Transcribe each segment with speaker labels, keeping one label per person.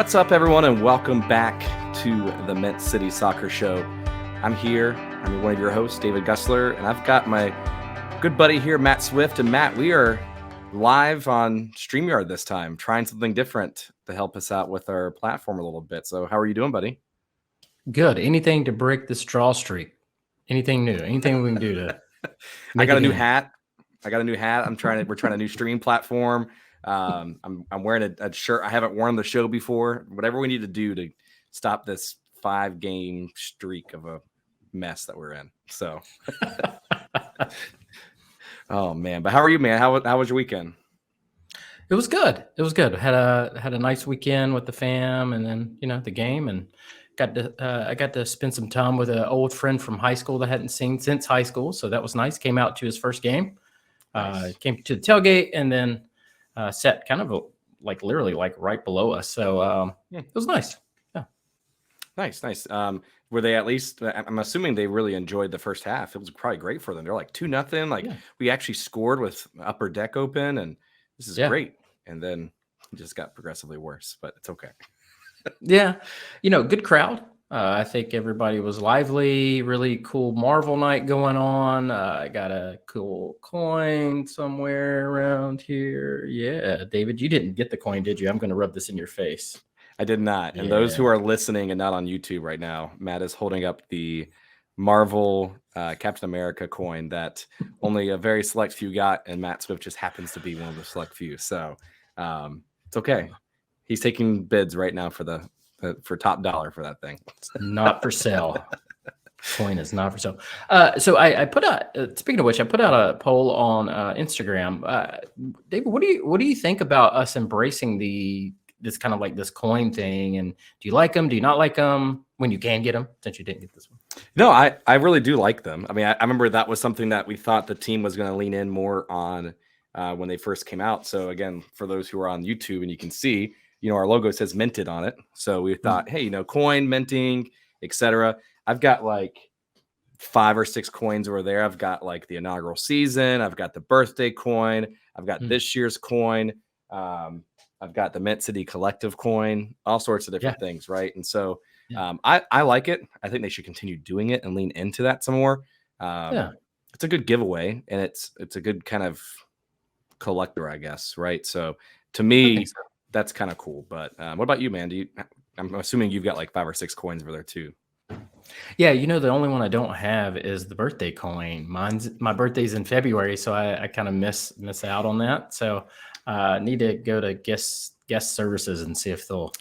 Speaker 1: What's up, everyone, and welcome back to the Mint City Soccer Show. I'm here. I'm one of your hosts, David Gussler, and I've got my good buddy here, Matt Swift. And Matt, we are live on StreamYard this time, trying something different to help us out with our platform a little bit. So how are you doing, buddy?
Speaker 2: Good. Anything to break this draw streak. Anything new. Anything we can do to
Speaker 1: I got a new hat. We're trying a new stream platform. I'm wearing a shirt I haven't worn on the show before. Whatever we need to do to stop this 5-game streak of a mess that we're in. So, oh man! But how are you, man? How was your weekend?
Speaker 2: It was good. Had a nice weekend with the fam, and then the game, and I got to spend some time with an old friend from high school that I hadn't seen since high school. So that was nice. Came out to his first game. Nice. Came to the tailgate, and then sat kind of literally right below us. So it was nice. Yeah.
Speaker 1: Nice. Were they at least? I'm assuming they really enjoyed the first half. It was probably great for them. They're like 2-0. We actually scored with upper deck open, and this is great. And then it just got progressively worse, but it's okay.
Speaker 2: Yeah, good crowd. I think everybody was lively. Really cool Marvel night going on. I got a cool coin somewhere around here. Yeah, David, you didn't get the coin, did you? I'm going to rub this in your face.
Speaker 1: I did not. And those who are listening and not on YouTube right now, Matt is holding up the Marvel Captain America coin that only a very select few got, and Matt Swift just happens to be one of the select few. So it's okay. He's taking bids right now for top dollar for that thing.
Speaker 2: It's not for sale. Coin is not for sale. So I put out. Speaking of which, I put out a poll on Instagram. David, what do you think about us embracing this kind of like this coin thing? And do you like them? Do you not like them? When you can get them, since you didn't get this one.
Speaker 1: No, I really do like them. I mean, I remember that was something that we thought the team was going to lean in more on when they first came out. So again, for those who are on YouTube and you can see, our logo says minted on it. So we thought, hey, coin minting, etc. I've got like 5 or 6 coins over there. I've got like the inaugural season. I've got the birthday coin. I've got this year's coin. I've got the Mint City Collective coin, all sorts of different things, right? And so I like it. I think they should continue doing it and lean into that some more. It's a good giveaway, and it's a good kind of collector, I guess, right? So to me, that's kind of cool. But what about you, man? I'm assuming you've got like 5 or 6 coins over there too.
Speaker 2: Yeah, the only one I don't have is the birthday coin. My birthday's in February, so I kind of miss out on that. So I need to go to guest services and see if they'll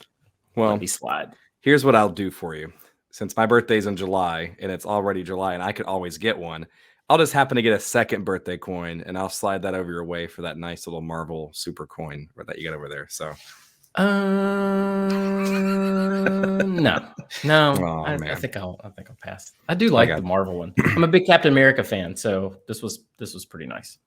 Speaker 2: let me slide.
Speaker 1: Here's what I'll do for you. Since my birthday's in July and it's already July and I could always get one, I'll just happen to get a second birthday coin and I'll slide that over your way for that nice little Marvel super coin that you got over there. So
Speaker 2: no.
Speaker 1: Oh,
Speaker 2: I think I'll pass. I do like the Marvel one. I'm a big Captain America fan, so this was pretty nice.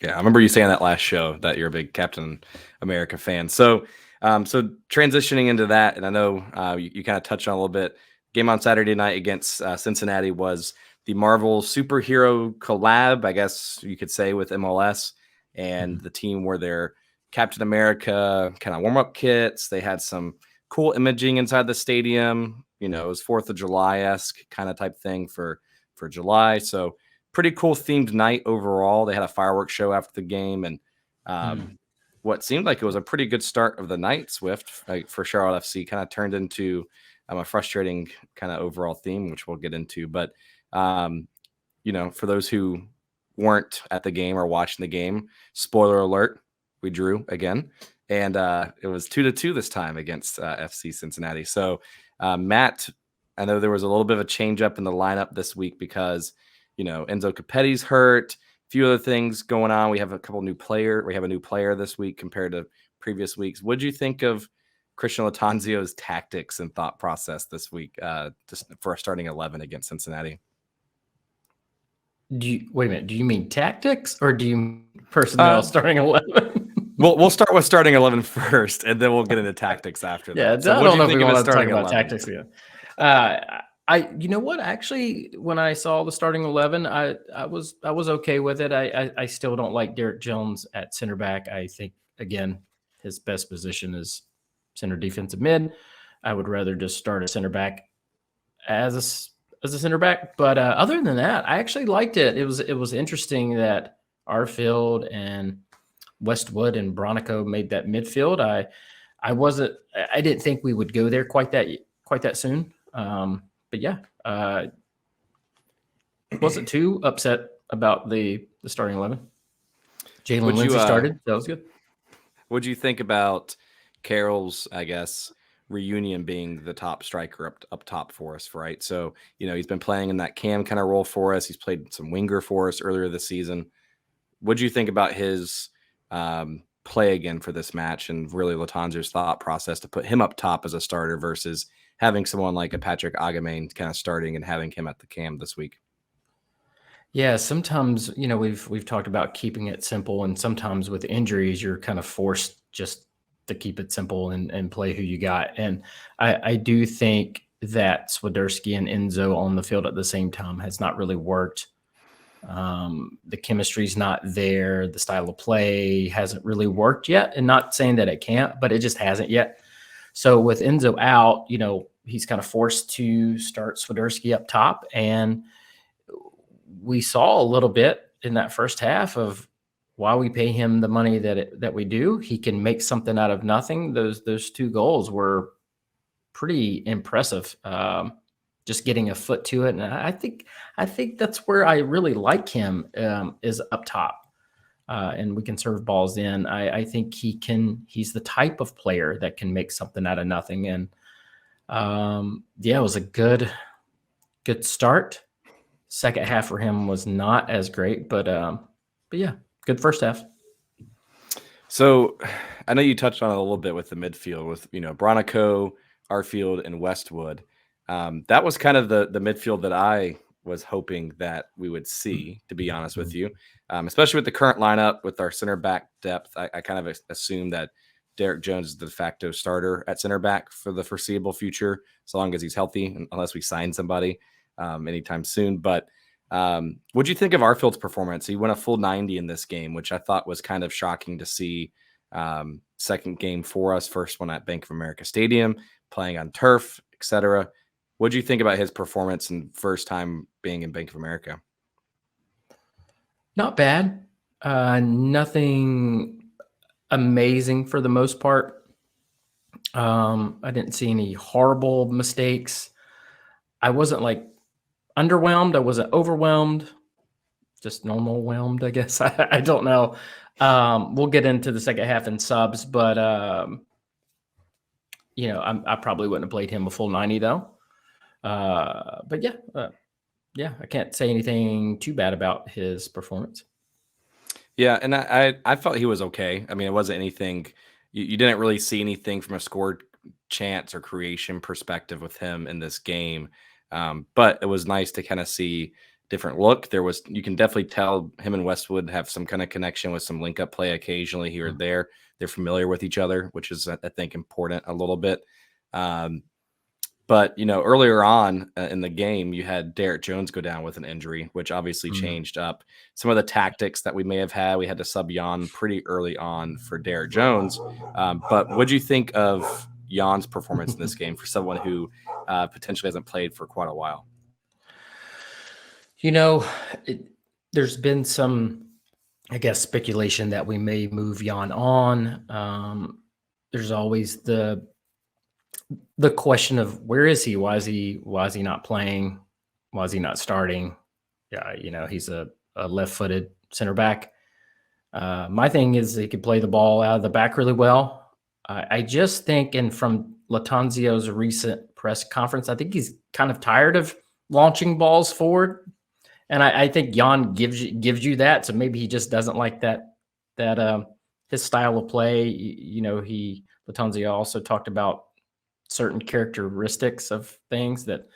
Speaker 1: Yeah, I remember you saying that last show that you're a big Captain America fan. So transitioning into that, and I know you kind of touched on a little bit. Game on Saturday night against Cincinnati was the Marvel superhero collab, I guess you could say, with MLS, and the team wore their Captain America kind of warm-up kits. They had some cool imaging inside the stadium. It was 4th of July-esque kind of type thing for July. So pretty cool themed night overall. They had a fireworks show after the game, and what seemed like it was a pretty good start of the night, Swift, for Charlotte FC, kind of turned into a frustrating kind of overall theme, which we'll get into. But for those who weren't at the game or watching the game, spoiler alert, we drew again, and it was 2-2 this time against FC Cincinnati. So Matt, I know there was a little bit of a change up in the lineup this week because Enzo Capetti's hurt, a few other things going on. We have a new player this week compared to previous weeks. What did you think of Christian Latanzio's tactics and thought process this week just for a starting 11 against Cincinnati?
Speaker 2: Wait a minute. Do you mean tactics or do you mean personnel starting 11?
Speaker 1: We'll start with starting 11 first, and then we'll get into tactics after that.
Speaker 2: Yeah, so I don't know if we want to talk about tactics again. You know what? Actually, when I saw the starting 11, I was okay with it. I still don't like Derek Jones at center back. I think again his best position is center defensive mid. I would rather just start a center back as a center back. But other than that, I actually liked it. It was interesting that Arfield and Westwood and Bronico made that midfield. I didn't think we would go there quite that soon. But yeah, wasn't too upset about the starting 11. Jalen Lindsey started. That was good.
Speaker 1: What'd you think about Carroll's, I guess, reunion being the top striker up top for us, right? So, he's been playing in that cam kind of role for us. He's played some winger for us earlier this season. What'd you think about his play again for this match, and really Latanzio's thought process to put him up top as a starter versus having someone like a Patrick Agamane kind of starting and having him at the cam this week?
Speaker 2: Yeah, sometimes, we've talked about keeping it simple, and sometimes with injuries, you're kind of forced just to keep it simple and play who you got. And I do think that Swiderski and Enzo on the field at the same time has not really worked. The chemistry's not there. The style of play hasn't really worked yet. And not saying that it can't, but it just hasn't yet. So with Enzo out, he's kind of forced to start Swiderski up top. And we saw a little bit in that first half of why we pay him the money that we do. He can make something out of nothing. Those 2 goals were pretty impressive. Just getting a foot to it. And I think that's where I really like him, is up top. And we can serve balls in. I think he's the type of player that can make something out of nothing. And it was a good start. Second half for him was not as great, but yeah, good first half.
Speaker 1: So I know you touched on it a little bit with the midfield with, Bronico, Arfield, and Westwood. That was kind of the midfield that I was hoping that we would see, to be honest with you, especially with the current lineup with our center back depth. I kind of assume that Derek Jones is the de facto starter at center back for the foreseeable future, so long as he's healthy, unless we sign somebody anytime soon. But what'd you think of Arfield's performance? He went a full 90 in this game, which I thought was kind of shocking to see. Second game for us, first one at Bank of America Stadium, playing on turf, etc. What do you think about his performance and first time being in Bank of America?
Speaker 2: Not bad. Nothing amazing for the most part. I didn't see any horrible mistakes. I wasn't underwhelmed. I wasn't overwhelmed. Just normal whelmed, I guess. I don't know. We'll get into the second half in subs, but I probably wouldn't have played him a full 90 though. But yeah, I can't say anything too bad about his performance.
Speaker 1: Yeah, and I felt he was okay. I mean, it wasn't anything. You didn't really see anything from a scored chance or creation perspective with him in this game. But it was nice to kind of see different look. You can definitely tell him and Westwood have some kind of connection with some link up play occasionally here or there. They're familiar with each other, which is, I think, important a little bit. But, earlier on in the game, you had Derek Jones go down with an injury, which obviously changed up some of the tactics that we may have had. We had to sub Jan pretty early on for Derek Jones. But what do you think of Jan's performance in this game for someone who potentially hasn't played for quite a while?
Speaker 2: There's been some, I guess, speculation that we may move Jan on. There's always the question of where is he? Why is he not playing? Why is he not starting? Yeah, he's a left-footed center back. My thing is he could play the ball out of the back really well. I just think, and from Latanzio's recent press conference, I think he's kind of tired of launching balls forward. And I think Jan gives you that. So maybe he just doesn't like that his style of play. Latanzio also talked about certain characteristics of things that,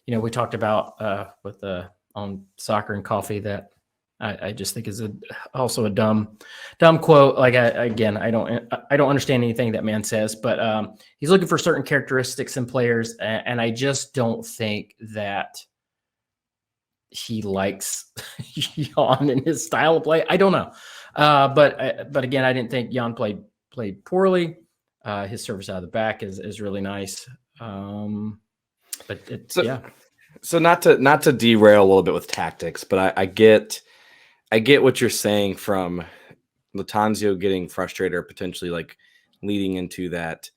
Speaker 2: we talked about on Soccer and Coffee that I just think is also a dumb quote. I don't understand anything that man says, but he's looking for certain characteristics in players, and I just don't think that he likes Jan and his style of play. I don't know, but again, I didn't think Jan played poorly. His service out of the back is really nice. But
Speaker 1: So, so not to derail a little bit with tactics, but I get what you're saying from Latanzio getting frustrated or potentially like leading into that.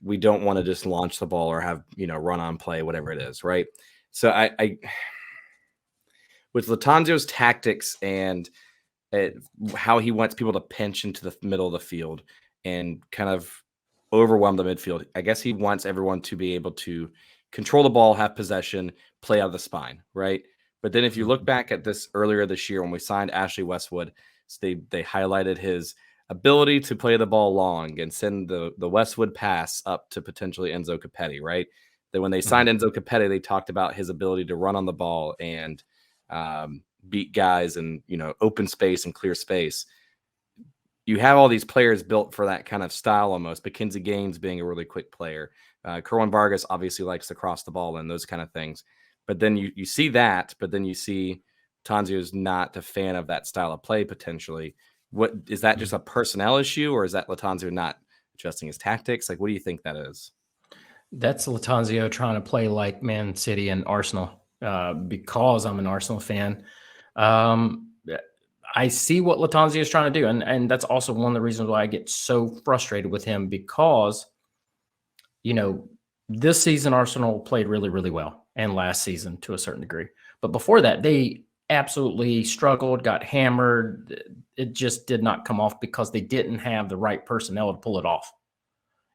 Speaker 1: We don't want to just launch the ball or have, run on play, whatever it is. Right. So I with Latanzio's tactics and how he wants people to pinch into the middle of the field and kind of overwhelm the midfield. I guess he wants everyone to be able to control the ball, have possession, play out of the spine, right? But then if you look back at this earlier this year when we signed Ashley Westwood, they highlighted his ability to play the ball long and send the Westwood pass up to potentially Enzo Capetti, right? Then when they signed Enzo Capetti, they talked about his ability to run on the ball and beat guys and open space and clear space. You have all these players built for that kind of style almost. Mackenzie Gaines being a really quick player. Kerwin Vargas obviously likes to cross the ball and those kind of things. But then you see that, but then you see Tanzio's not a fan of that style of play potentially. What is that, just a personnel issue, or is that Latanzio not adjusting his tactics? Like, what do you think that is?
Speaker 2: That's Latanzio trying to play like Man City and Arsenal because I'm an Arsenal fan. I see what Latanzio is trying to do. And that's also one of the reasons why I get so frustrated with him because, this season Arsenal played really, really well, and last season to a certain degree. But before that, they absolutely struggled, got hammered. It just did not come off because they didn't have the right personnel to pull it off.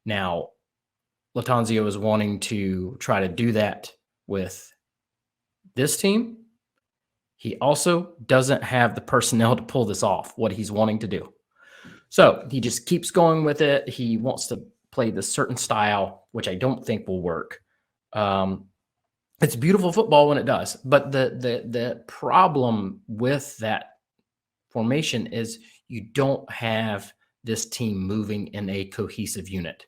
Speaker 2: Now, Latanzio is wanting to try to do that with this team. He also doesn't have the personnel to pull this off, what he's wanting to do. So he just keeps going with it. He wants to play this certain style, which I don't think will work. It's beautiful football when it does. But the problem with that formation is you don't have this team moving in a cohesive unit.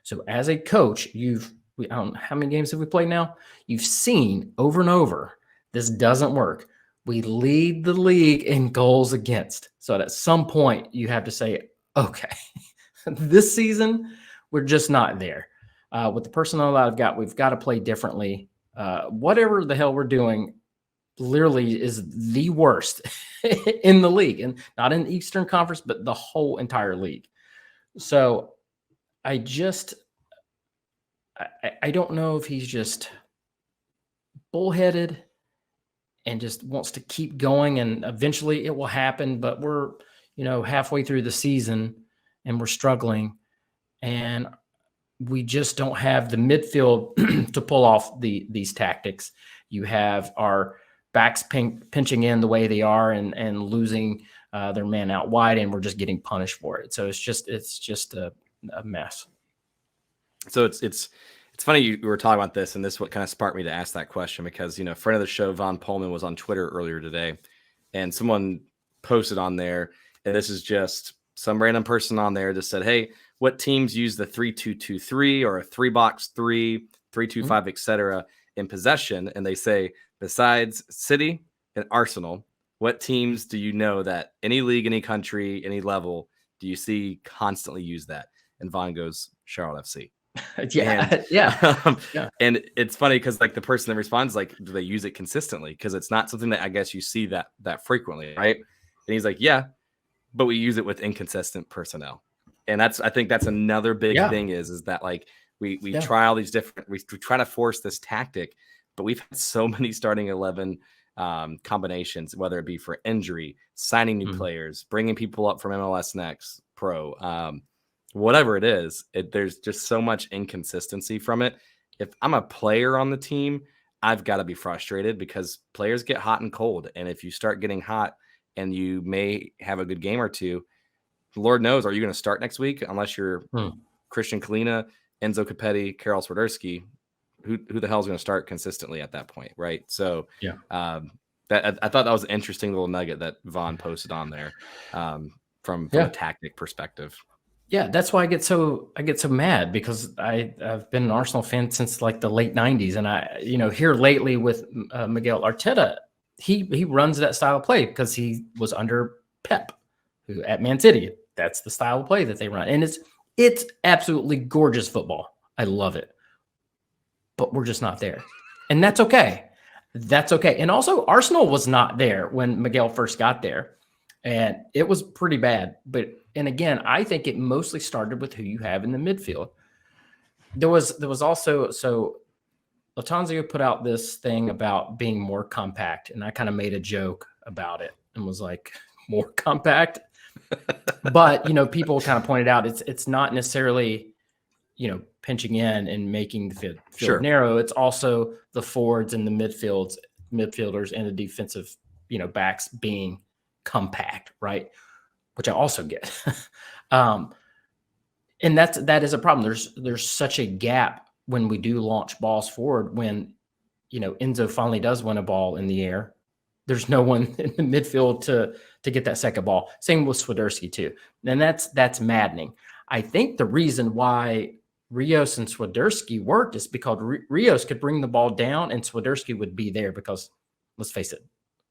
Speaker 2: So as a coach, I don't know, how many games have we played now? You've seen over and over, this doesn't work. We lead the league in goals against. So at some point, you have to say, okay, this season, we're just not there. With the personnel that I've got, we've got to play differently. Whatever the hell we're doing literally is the worst in the league, and not in the Eastern Conference, but the whole entire league. So I don't know if he's just bullheaded and just wants to keep going, and eventually it will happen. But we're, halfway through the season and we're struggling, and we just don't have the midfield to pull off these tactics. You have our backs pinching in the way they are and losing their man out wide, and we're just getting punished for it. So it's just a mess.
Speaker 1: So it's funny you were talking about this, and this is what kind of sparked me to ask that question because, friend of the show, Von Pullman, was on Twitter earlier today, and someone posted on there, and this is just some random person on there just said, hey, what teams use the 3-2-2-3 or a 3-box-3, 3-2-5, etc. in possession? And they say, besides City and Arsenal, what teams do you know that any league, any country, any level do you see constantly use that? And Von goes, Charlotte FC.
Speaker 2: Yeah.
Speaker 1: And it's funny because like the person that responds, like, do they use it consistently? Because it's not something that I guess you see that frequently, right? And he's like, yeah, but we use it with inconsistent personnel. And I think that's another big thing is that like we try all these different, we try to force this tactic, but we've had so many starting 11 combinations, whether it be for injury, signing new players, bringing people up from MLS Next Pro, whatever it is, there's just so much inconsistency from it. If I'm a player on the team, I've got to be frustrated because players get hot and cold. And if you start getting hot and you may have a good game or two, Lord knows, are you going to start next week? Unless you're Christian Kalina, Enzo Capetti, Karol Swiderski, who the hell is going to start consistently at that point, right? So that I thought that was an interesting little nugget that Vaughn posted on there from a tactic perspective.
Speaker 2: Yeah, that's why I get so mad because I've been an Arsenal fan since like the late 90s, and here lately with Miguel Arteta, he runs that style of play because he was under Pep, who at Man City. That's the style of play that they run, and It's absolutely gorgeous football. I love it. But we're just not there. And that's okay. That's okay. And also, Arsenal was not there when Miguel first got there. And it was pretty bad. And again, I think it mostly started with who you have in the midfield. There was also, so Latanzio put out this thing about being more compact. And I kind of made a joke about it and was like, more compact. But, people kind of pointed out it's not necessarily, pinching in and making the field
Speaker 1: Sure.
Speaker 2: narrow. It's also the forwards and the midfielders and the defensive, backs being compact, right? Which I also get. And that is a problem. There's such a gap when we do launch balls forward. When, Enzo finally does win a ball in the air, there's no one in the midfield to get that second ball. Same with Swiderski too. And that's maddening. I think the reason why Rios and Swiderski worked is because Rios could bring the ball down and Swiderski would be there because, let's face it,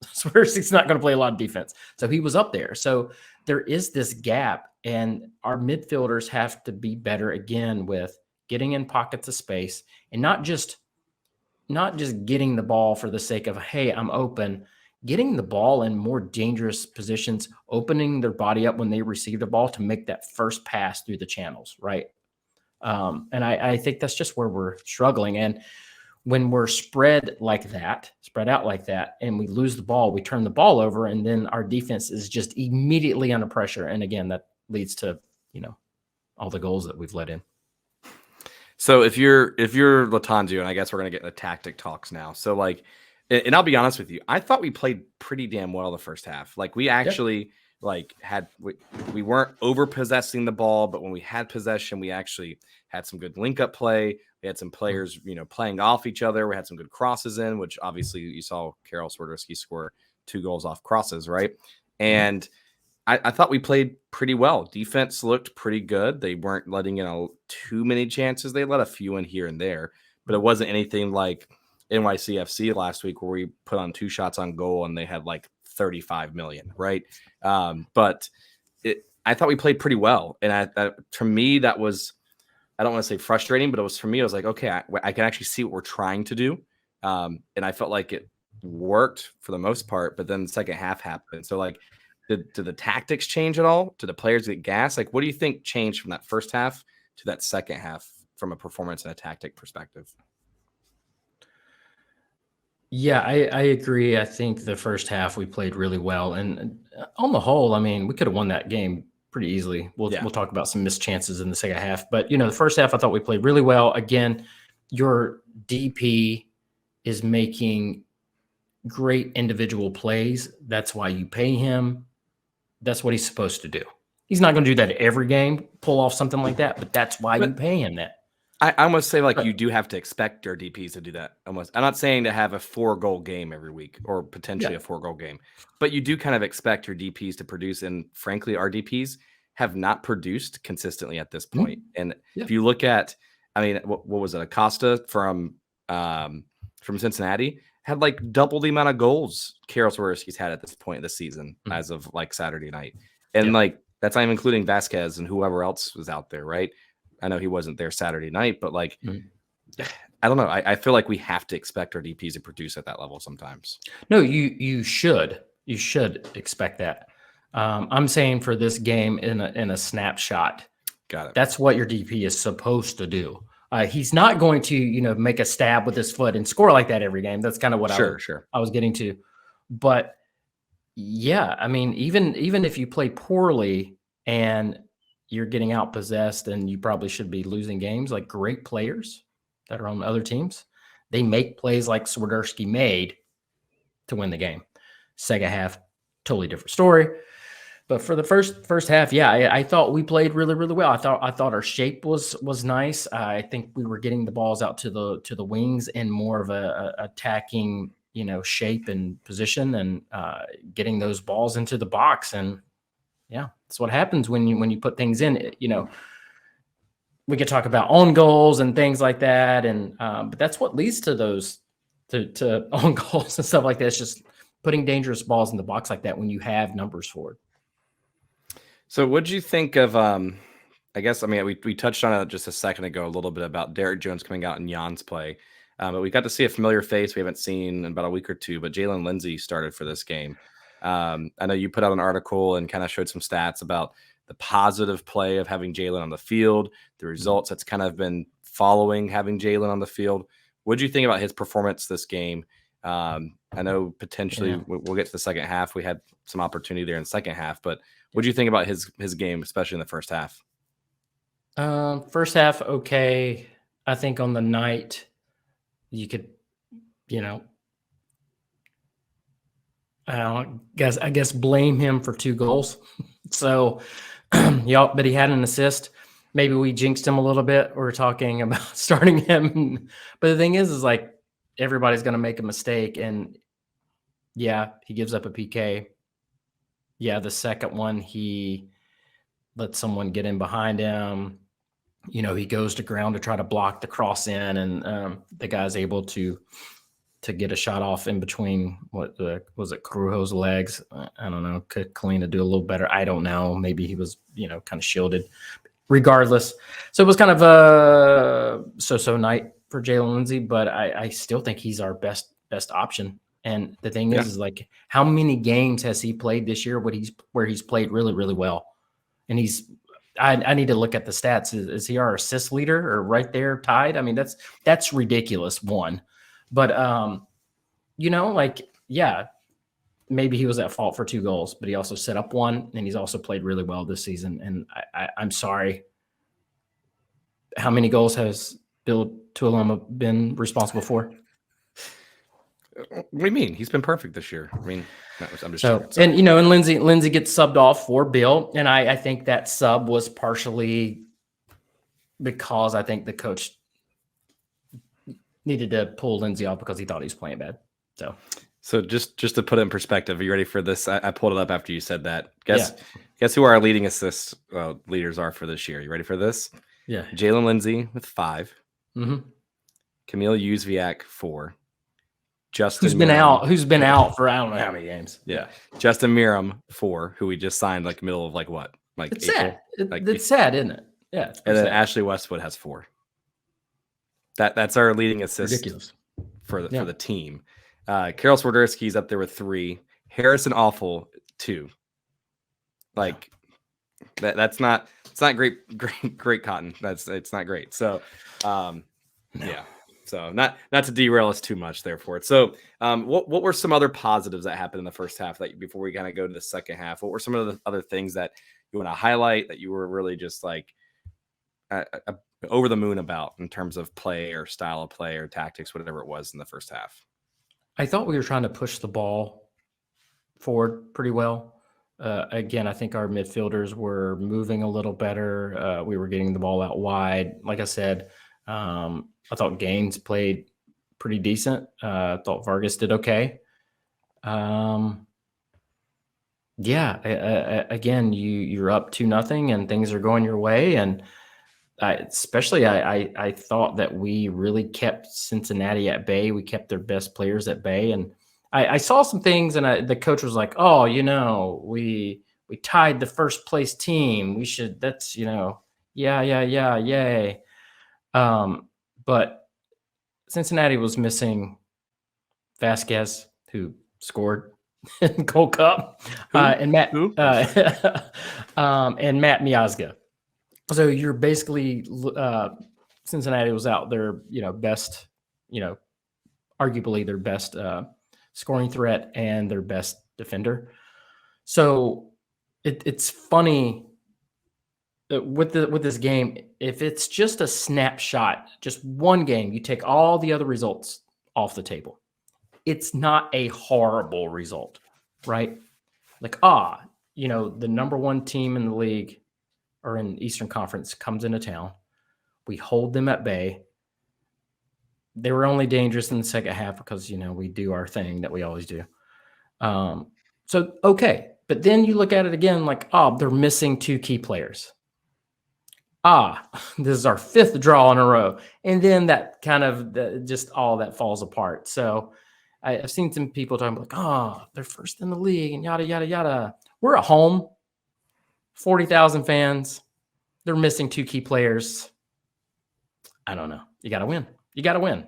Speaker 2: Swiderski's not going to play a lot of defense. So he was up there. So there is this gap, and our midfielders have to be better again with getting in pockets of space and not just getting the ball for the sake of, hey, I'm open, getting the ball in more dangerous positions, opening their body up when they receive the ball to make that first pass through the channels, right? And I think that's just where we're struggling. And when we're spread out like that, and we lose the ball, we turn the ball over, and then our defense is just immediately under pressure. And again, that leads to, all the goals that we've let in.
Speaker 1: So if you're Latanzio, and I guess we're going to get into tactic talks now. So like, and I'll be honest with you, I thought we played pretty damn well the first half. Like we actually we weren't over possessing the ball, but when we had possession, we actually had some good link up play. We had some players, playing off each other. We had some good crosses in, which obviously you saw Karol Swiderski score 2 goals off crosses, right? And I thought we played pretty well. Defense looked pretty good. They weren't letting in too many chances. They let a few in here and there, but it wasn't anything like NYCFC last week where we put on 2 shots on goal and they had like 35 million, right? But I thought we played pretty well. And to me, that was, I don't want to say frustrating, but it was, for me, I was like, okay, I can actually see what we're trying to do. And I felt like it worked for the most part, but then the second half happened. So like, did the tactics change at all? Did the players get gas? Like, what do you think changed from that first half to that second half from a performance and a tactic perspective?
Speaker 2: Yeah, I agree. I think the first half we played really well. And on the whole, I mean, we could have won that game pretty easily. We'll talk about some missed chances in the second half. But, the first half, I thought we played really well. Again, your DP is making great individual plays. That's why you pay him. That's what he's supposed to do. He's not going to do that every game, pull off something like that, but that's why you pay him that.
Speaker 1: I almost say you do have to expect your DPs to do that. Almost, I'm not saying to have a 4-goal game every week or potentially a 4-goal game, but you do kind of expect your DPs to produce. And frankly, our DPs have not produced consistently at this point. And if you look at, I mean, what was it? Acosta from Cincinnati had like double the amount of goals Karol Swiderski's had at this point in the season as of like Saturday night. And that's not even including Vasquez and whoever else was out there, right? I know he wasn't there Saturday night, but like, I don't know. I feel like we have to expect our DPs to produce at that level sometimes.
Speaker 2: No, you should expect that. I'm saying for this game in a snapshot,
Speaker 1: Got it.
Speaker 2: That's what your DP is supposed to do. He's not going to, make a stab with his foot and score like that every game. That's kind of what I was getting to. But yeah, I mean, even if you play poorly and you're getting outpossessed and you probably should be losing games, like great players that are on other teams, they make plays like Swiderski made to win the game. Second half, totally different story. But for the first half, I thought we played really, really well. I thought our shape was nice. I think we were getting the balls out to the wings in more of a attacking, shape and position, and getting those balls into the box. And yeah, that's what happens when you put things in. We could talk about own goals and things like that, and but that's what leads to those to own goals and stuff like that. It's just putting dangerous balls in the box like that when you have numbers for it.
Speaker 1: So what did you think of I guess, I mean, we touched on it just a second ago, a little bit about Derek Jones coming out in Jan's play. But we got to see a familiar face we haven't seen in about a week or two, but Jalen Lindsey started for this game. I know you put out an article and kind of showed some stats about the positive play of having Jalen on the field, the results that's kind of been following having Jalen on the field. What did you think about his performance this game? I know potentially we'll get to the second half. We had some opportunity there in the second half, but what do you think about his game, especially in the first half?
Speaker 2: First half, okay. I think on the night you could, I guess blame him for 2 goals. So, but he had an assist. Maybe we jinxed him a little bit. We're talking about starting him. But the thing is like everybody's going to make a mistake. And yeah, he gives up a PK. Yeah, the second one, he lets someone get in behind him. He goes to ground to try to block the cross in, and the guy's able to get a shot off in between was it Carujo's legs? I don't know. Could Kalina do a little better? I don't know. Maybe he was, kind of shielded. Regardless, so it was kind of a so-so night for Jalen Lindsey, but I still think he's our best option. And the thing is like, how many games has he played this year where he's played really, really well? And I need to look at the stats. Is he our assist leader or right there tied? I mean, that's ridiculous. One, but maybe he was at fault for 2 goals, but he also set up one, and he's also played really well this season. And I'm sorry. How many goals has Bill Tuiloma been responsible for?
Speaker 1: What do you mean? He's been perfect this year. I mean, I'm just
Speaker 2: and and Lindsey gets subbed off for Bill, and I think that sub was partially because I think the coach needed to pull Lindsey off because he thought he was playing bad. So
Speaker 1: just to put it in perspective, are you ready for this? I pulled it up after you said that. Guess who our leading assist leaders are for this year? You ready for this?
Speaker 2: Yeah,
Speaker 1: Jalen Lindsey with 5.
Speaker 2: Mm-hmm.
Speaker 1: Camille Uzviak 4. Justin
Speaker 2: who's been out for I don't know how many games.
Speaker 1: Yeah. Justin Miram 4, who we just signed like middle of like what? Like
Speaker 2: it's
Speaker 1: April?
Speaker 2: sad. It's sad, isn't it? Yeah.
Speaker 1: And then
Speaker 2: sad.
Speaker 1: Ashley Westwood has 4. That's our leading assist.
Speaker 2: Ridiculous.
Speaker 1: For the team. Karol Swiderski's up there with 3. Harrison Awful 2. Like it's not great cotton. It's not great. So yeah. So not to derail us too much there for it. So what were some other positives that happened in the first half that before we kind of go to the second half? What were some of the other things that you want to highlight that you were really just like over the moon about in terms of play or style of play or tactics, whatever it was in the first half?
Speaker 2: I thought we were trying to push the ball forward pretty well. Again, I think our midfielders were moving a little better. We were getting the ball out wide. Like I said, I thought Gaines played pretty decent. I thought Vargas did okay. Again, you're up 2-0 and things are going your way. And I thought that we really kept Cincinnati at bay. We kept their best players at bay. And I saw some things, and the coach was like, "Oh, we tied the first place team. We should. That's yay." But Cincinnati was missing Vasquez, who scored in Gold Cup, and Matt and Matt Miazga. So you're basically Cincinnati was out their best, arguably their best scoring threat and their best defender. So it's funny with this game. If it's just a snapshot, just one game, you take all the other results off the table. It's not a horrible result, right? Like the number 1 team in the league or in Eastern Conference comes into town. We hold them at bay. They were only dangerous in the second half because, we do our thing that we always do. So, okay. But then you look at it again like, they're missing 2 key players. This is our 5th draw in a row. And then that kind of just all that falls apart. So I've seen some people talking like, they're first in the league and yada, yada, yada. We're at home, 40,000 fans. they're missing 2 key players. I don't know. You got to win. You got to win.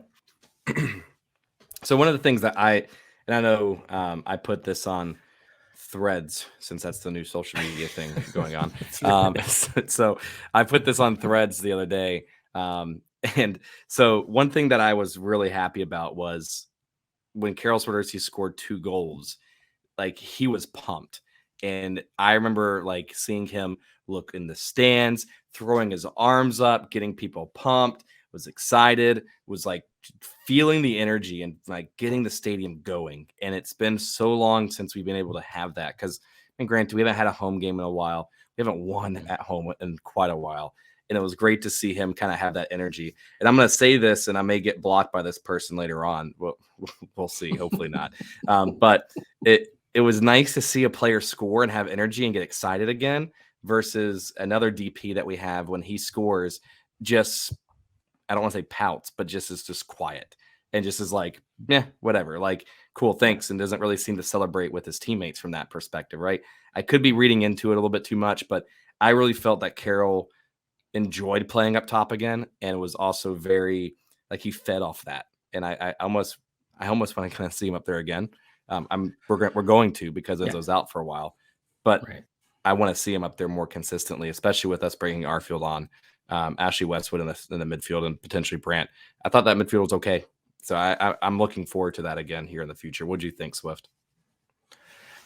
Speaker 1: So one of the things that I know I put this on Threads, since that's the new social media thing going on. So I put this on Threads the other day. And so one thing that I was really happy about was when Karol Swiderski scored 2 goals, like he was pumped. And I remember like seeing him look in the stands, throwing his arms up, getting people pumped, was excited, was like feeling the energy and like getting the stadium going. And it's been so long since we've been able to have that. Cause, and granted, we haven't had a home game in a while. We haven't won at home in quite a while. And it was great to see him kind of have that energy. And I'm going to say this, and I may get blocked by this person later on. We'll see. Hopefully not. But it was nice to see a player score and have energy and get excited again versus another DP that we have when he scores, just, I don't want to say pouts, but just is just quiet and just is like, yeah, whatever. Like, cool, thanks. And doesn't really seem to celebrate with his teammates from that perspective, right? I could be reading into it a little bit too much, but I really felt that Karol enjoyed playing up top again and was also very, like, he fed off that. And I almost want to kind of see him up there again. We're going to, because Enzo's was out for a while, but I want to see him up there more consistently, especially with us bringing Arfield on, Ashley Westwood in the midfield, and potentially Brandt. I thought that midfield was okay, so I'm looking forward to that again here in the future. What do you think, Swift?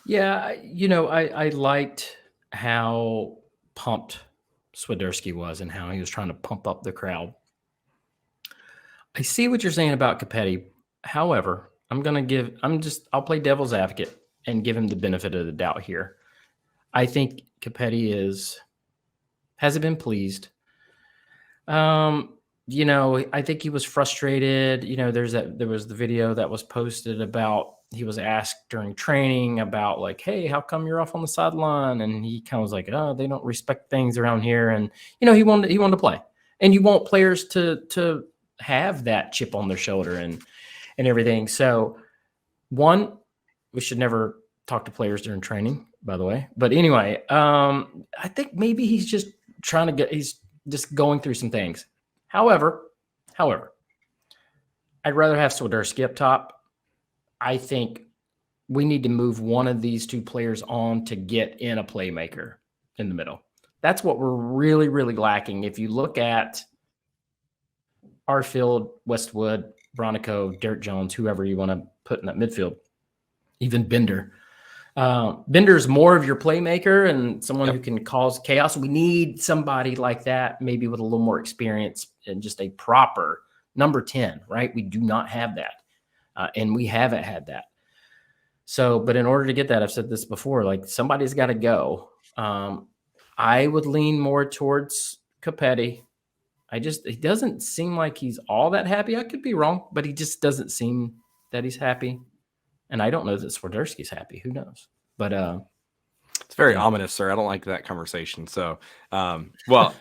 Speaker 2: Yeah, I liked how pumped Swiderski was and how he was trying to pump up the crowd. I see what you're saying about Capetti. However, I'll play devil's advocate and give him the benefit of the doubt here. I think Capetti hasn't been pleased. I think he was frustrated. There was the video that was posted about, he was asked during training about like, hey, how come you're off on the sideline? And he kind of was like, oh, they don't respect things around here. And, he wanted to play, and you want players to have that chip on their shoulder and everything. So one, we should never talk to players during training, by the way. But anyway, I think maybe he's just he's just going through some things. However, I'd rather have Swiderski up top. I think we need to move one of these 2 players on to get in a playmaker in the middle. That's what we're really, really lacking. If you look at Arfield, Westwood, Bronico, Derek Jones, whoever you want to put in that midfield, even Bender. Bender's more of your playmaker and someone who can cause chaos. We need somebody like that, maybe with a little more experience and just a proper number 10, right? We do not have that. And we haven't had that. So, but in order to get that, I've said this before, like somebody's got to go. I would lean more towards Capetti. He doesn't seem like he's all that happy. I could be wrong, but he just doesn't seem that he's happy. And I don't know that Swiderski's happy. Who knows? But
Speaker 1: it's very ominous, sir. I don't like that conversation. So, well,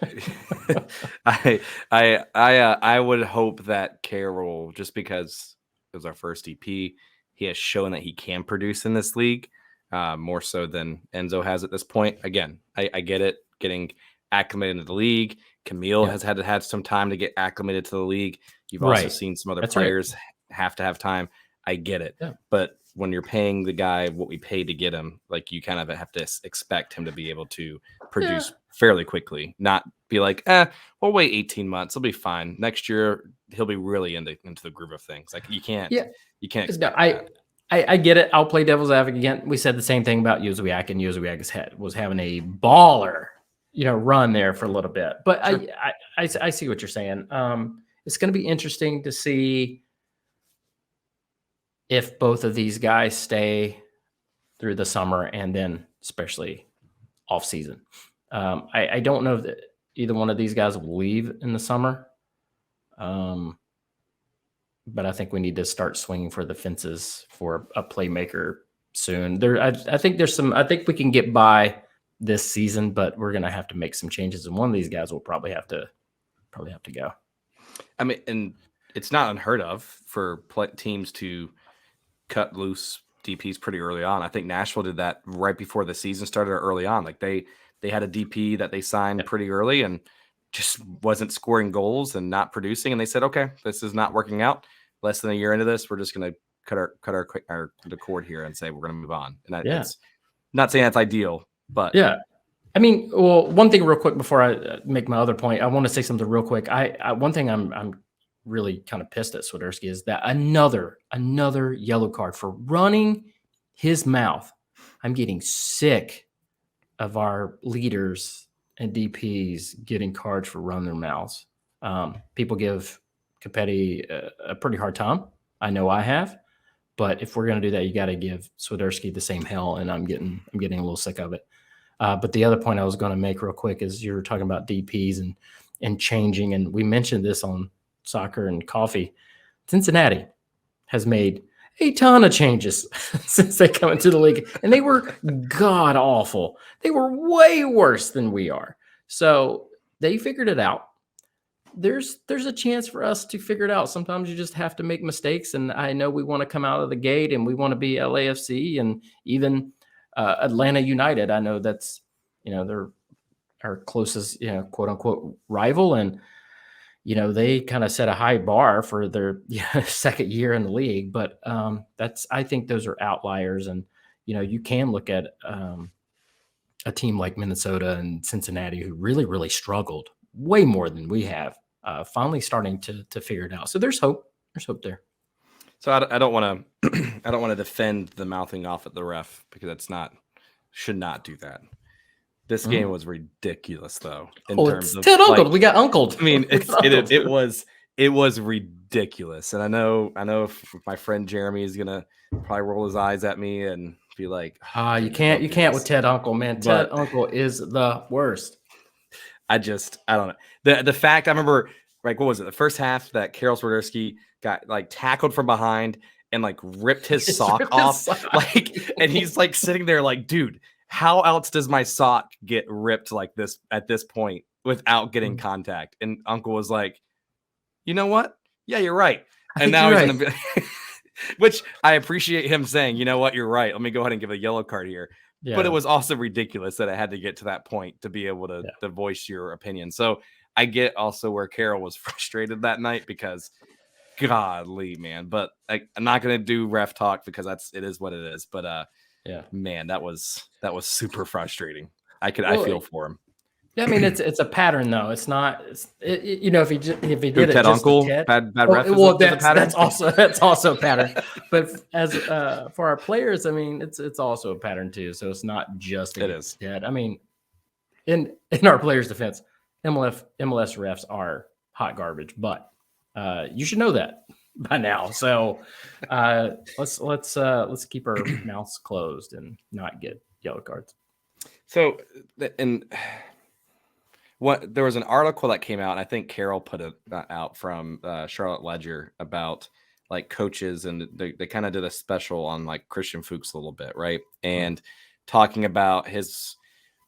Speaker 1: I would hope that Karol, just because it was our first EP, he has shown that he can produce in this league, more so than Enzo has at this point. Again, I get it, getting acclimated to the league. Camille has had to have some time to get acclimated to the league. You've also seen some other players have to have time. I get it. Yeah. But when you're paying the guy what we paid to get him, like you kind of have to expect him to be able to produce fairly quickly, not be like, we'll wait 18 months. It'll be fine. Next year, he'll be really into the groove of things. Like you can't expect that.
Speaker 2: I get it. I'll play devil's advocate again. We said the same thing about Józwiak, and Józwiak was having a baller, run there for a little bit. But sure. I see what you're saying. It's going to be interesting to see if both of these guys stay through the summer and then especially off season. I don't know that either one of these guys will leave in the summer. But I think we need to start swinging for the fences for a playmaker soon. I think we can get by this season, but we're going to have to make some changes. And one of these guys will probably have to go.
Speaker 1: I mean, and it's not unheard of for teams to cut loose DPs pretty early on. I think Nashville did that right before the season started, or early on. Like they they had a DP that they signed pretty early and just wasn't scoring goals and not producing. And they said, okay, this is not working out. Less than a year into this, we're just going to cut the cord here and say we're going to move on. And it's not saying that's ideal, but
Speaker 2: yeah. I mean, well, one thing real quick before I make my other point, I want to say something real quick. One thing I'm really kind of pissed at Swiderski is that another yellow card for running his mouth. I'm getting sick of our leaders and DPs getting cards for running their mouths. People give Capetti a pretty hard time. I know I have, but if we're going to do that, you got to give Swiderski the same hell, and I'm getting a little sick of it. But the other point I was going to make real quick is you're talking about DPs and changing, and we mentioned this on Soccer and Coffee. Cincinnati has made a ton of changes since they come into the league, and they were god awful. They were way worse than we are. So they figured it out. There's a chance for us to figure it out. Sometimes you just have to make mistakes, and I know we want to come out of the gate and we want to be LAFC and even Atlanta United. I know that's, they're our closest, quote unquote rival, and they kind of set a high bar for their second year in the league. But I think those are outliers, and you can look at a team like Minnesota and Cincinnati who really, really struggled way more than we have. Finally starting to figure it out. So there's hope. There's hope there.
Speaker 1: So I don't want to defend the mouthing off at the ref because should not do that. This game was ridiculous though. In terms of
Speaker 2: Ted Uncle. We got Uncled.
Speaker 1: I mean, it was ridiculous. And I know if my friend Jeremy is gonna probably roll his eyes at me and be like,
Speaker 2: you can't with Ted Uncle, man. Ted Uncle is the worst.
Speaker 1: I don't know. The fact I remember, like, what was it? The first half that Karol Swiderski got like tackled from behind and like ripped his sock off. And he's like sitting there like, dude, how else does my sock get ripped like this at this point without getting contact? And Uncle was like, you know what? Yeah, you're right. And now he's in the which I appreciate him saying, you know what, you're right. Let me go ahead and give a yellow card here. Yeah. But it was also ridiculous that it had to get to that point to be able to voice your opinion. So I get also where Karol was frustrated that night because godly, man. But I'm not going to do ref talk because it is what it is. But man, that was super frustrating. I feel for him.
Speaker 2: Yeah, I mean it's a pattern though. It's not. If he did it
Speaker 1: Ted
Speaker 2: just
Speaker 1: Uncle,
Speaker 2: Ted,
Speaker 1: bad ref. Well,
Speaker 2: that's also a pattern. But as for our players, I mean it's also a pattern too. So it's not just against Ted. I mean, in our players' defense, MLS refs are hot garbage, but you should know that by now. So let's keep our mouths closed and not get yellow cards.
Speaker 1: So there was an article that came out, and I think Karol put it out from Charlotte Ledger about like coaches, and they kind of did a special on like Christian Fuchs a little bit, right? And talking about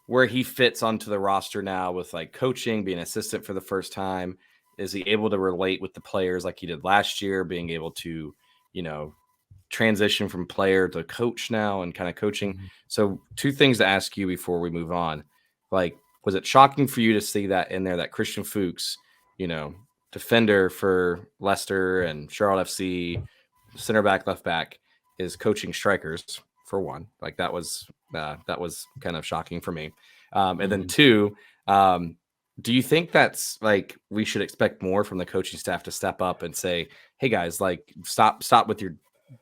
Speaker 1: where he fits onto the roster now with like coaching, being an assistant for the first time. Is he able to relate with the players like he did last year, being able to, transition from player to coach now and kind of coaching? Mm-hmm. So 2 things to ask you before we move on. Like, was it shocking for you to see that in there, that Christian Fuchs, defender for Leicester and Charlotte FC, center back, left back, is coaching strikers for one? Like that was kind of shocking for me. And then 2, do you think that's like we should expect more from the coaching staff to step up and say, hey guys, like stop with your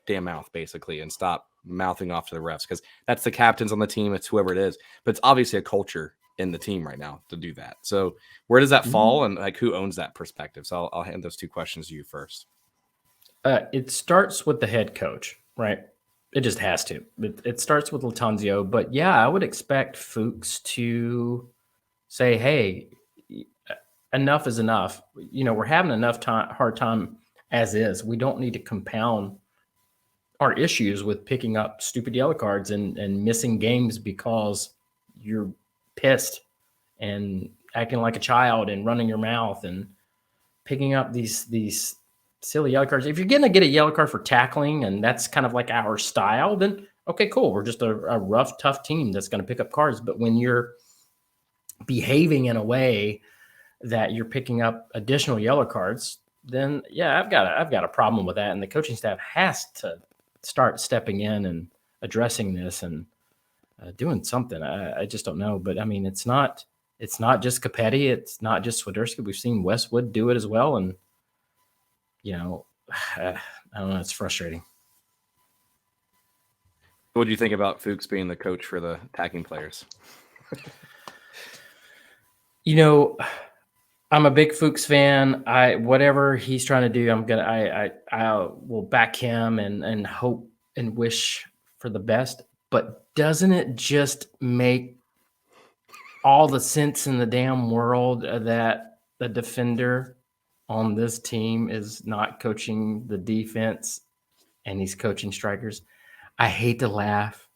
Speaker 1: damn mouth basically and stop mouthing off to the refs? Because that's the captains on the team, it's whoever it is, but it's obviously a culture in the team right now to do that. So where does that fall, and like who owns that perspective? So I'll hand those 2 questions to you first.
Speaker 2: It starts with the head coach, right? It just has to. It starts with Latanzio, but yeah, I would expect Fuchs to say, hey, enough is enough. We're having enough hard time as is. We don't need to compound our issues with picking up stupid yellow cards and missing games because you're pissed and acting like a child and running your mouth and picking up these silly yellow cards. If you're going to get a yellow card for tackling and that's kind of like our style, then okay, cool. We're just a rough, tough team that's going to pick up cards. But when you're behaving in a way that you're picking up additional yellow cards, then yeah, I've got a problem with that. And the coaching staff has to start stepping in and addressing this and doing something. I just don't know. But I mean, it's not just Capetti. It's not just Swiderski. We've seen Westwood do it as well. And, I don't know. It's frustrating.
Speaker 1: What do you think about Fuchs being the coach for the attacking players?
Speaker 2: I'm a big Fuchs fan. Whatever he's trying to do, I will back him and hope and wish for the best. But doesn't it just make all the sense in the damn world that the defender on this team is not coaching the defense and he's coaching strikers? I hate to laugh,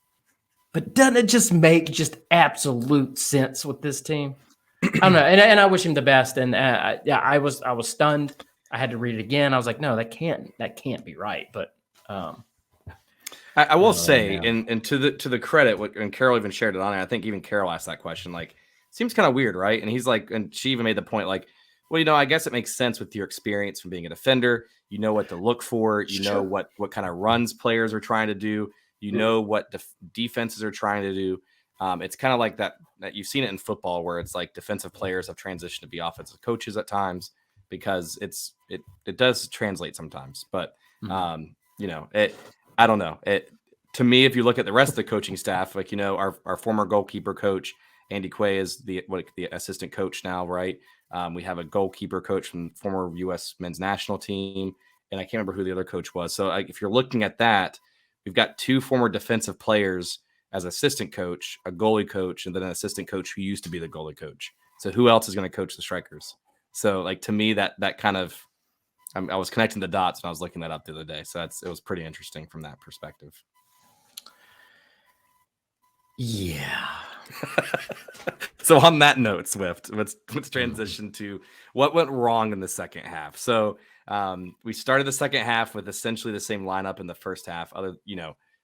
Speaker 2: but doesn't it just make just absolute sense with this team? I don't know, and I wish him the best. And I was stunned. I had to read it again. I was like, no, that can't be right. But
Speaker 1: I will say, and to the credit, and Carol even shared it on it. I think even Carol asked that question. Like, seems kind of weird, right? And he's like, and she even made the point, like, well, I guess it makes sense with your experience from being a defender. You know what to look for. You know what kind of runs players are trying to do. You know what defenses are trying to do. It's kind of like that you've seen it in football where it's like defensive players have transitioned to be offensive coaches at times because it does translate sometimes. But, I don't know. To me, if you look at the rest of the coaching staff, like, our former goalkeeper coach, Andy Quay, is the assistant coach now, right? We have a goalkeeper coach from former U.S. men's national team, and I can't remember who the other coach was. So if you're looking at that, we've got two former defensive players as assistant coach, a goalie coach, and then an assistant coach who used to be the goalie coach. So who else is going to coach the strikers? So like, to me, that kind of, I was connecting the dots and I was looking that up the other day. So it was pretty interesting from that perspective.
Speaker 2: Yeah.
Speaker 1: So on that note, Swift, let's transition to what went wrong in the second half. So we started the second half with essentially the same lineup in the first half.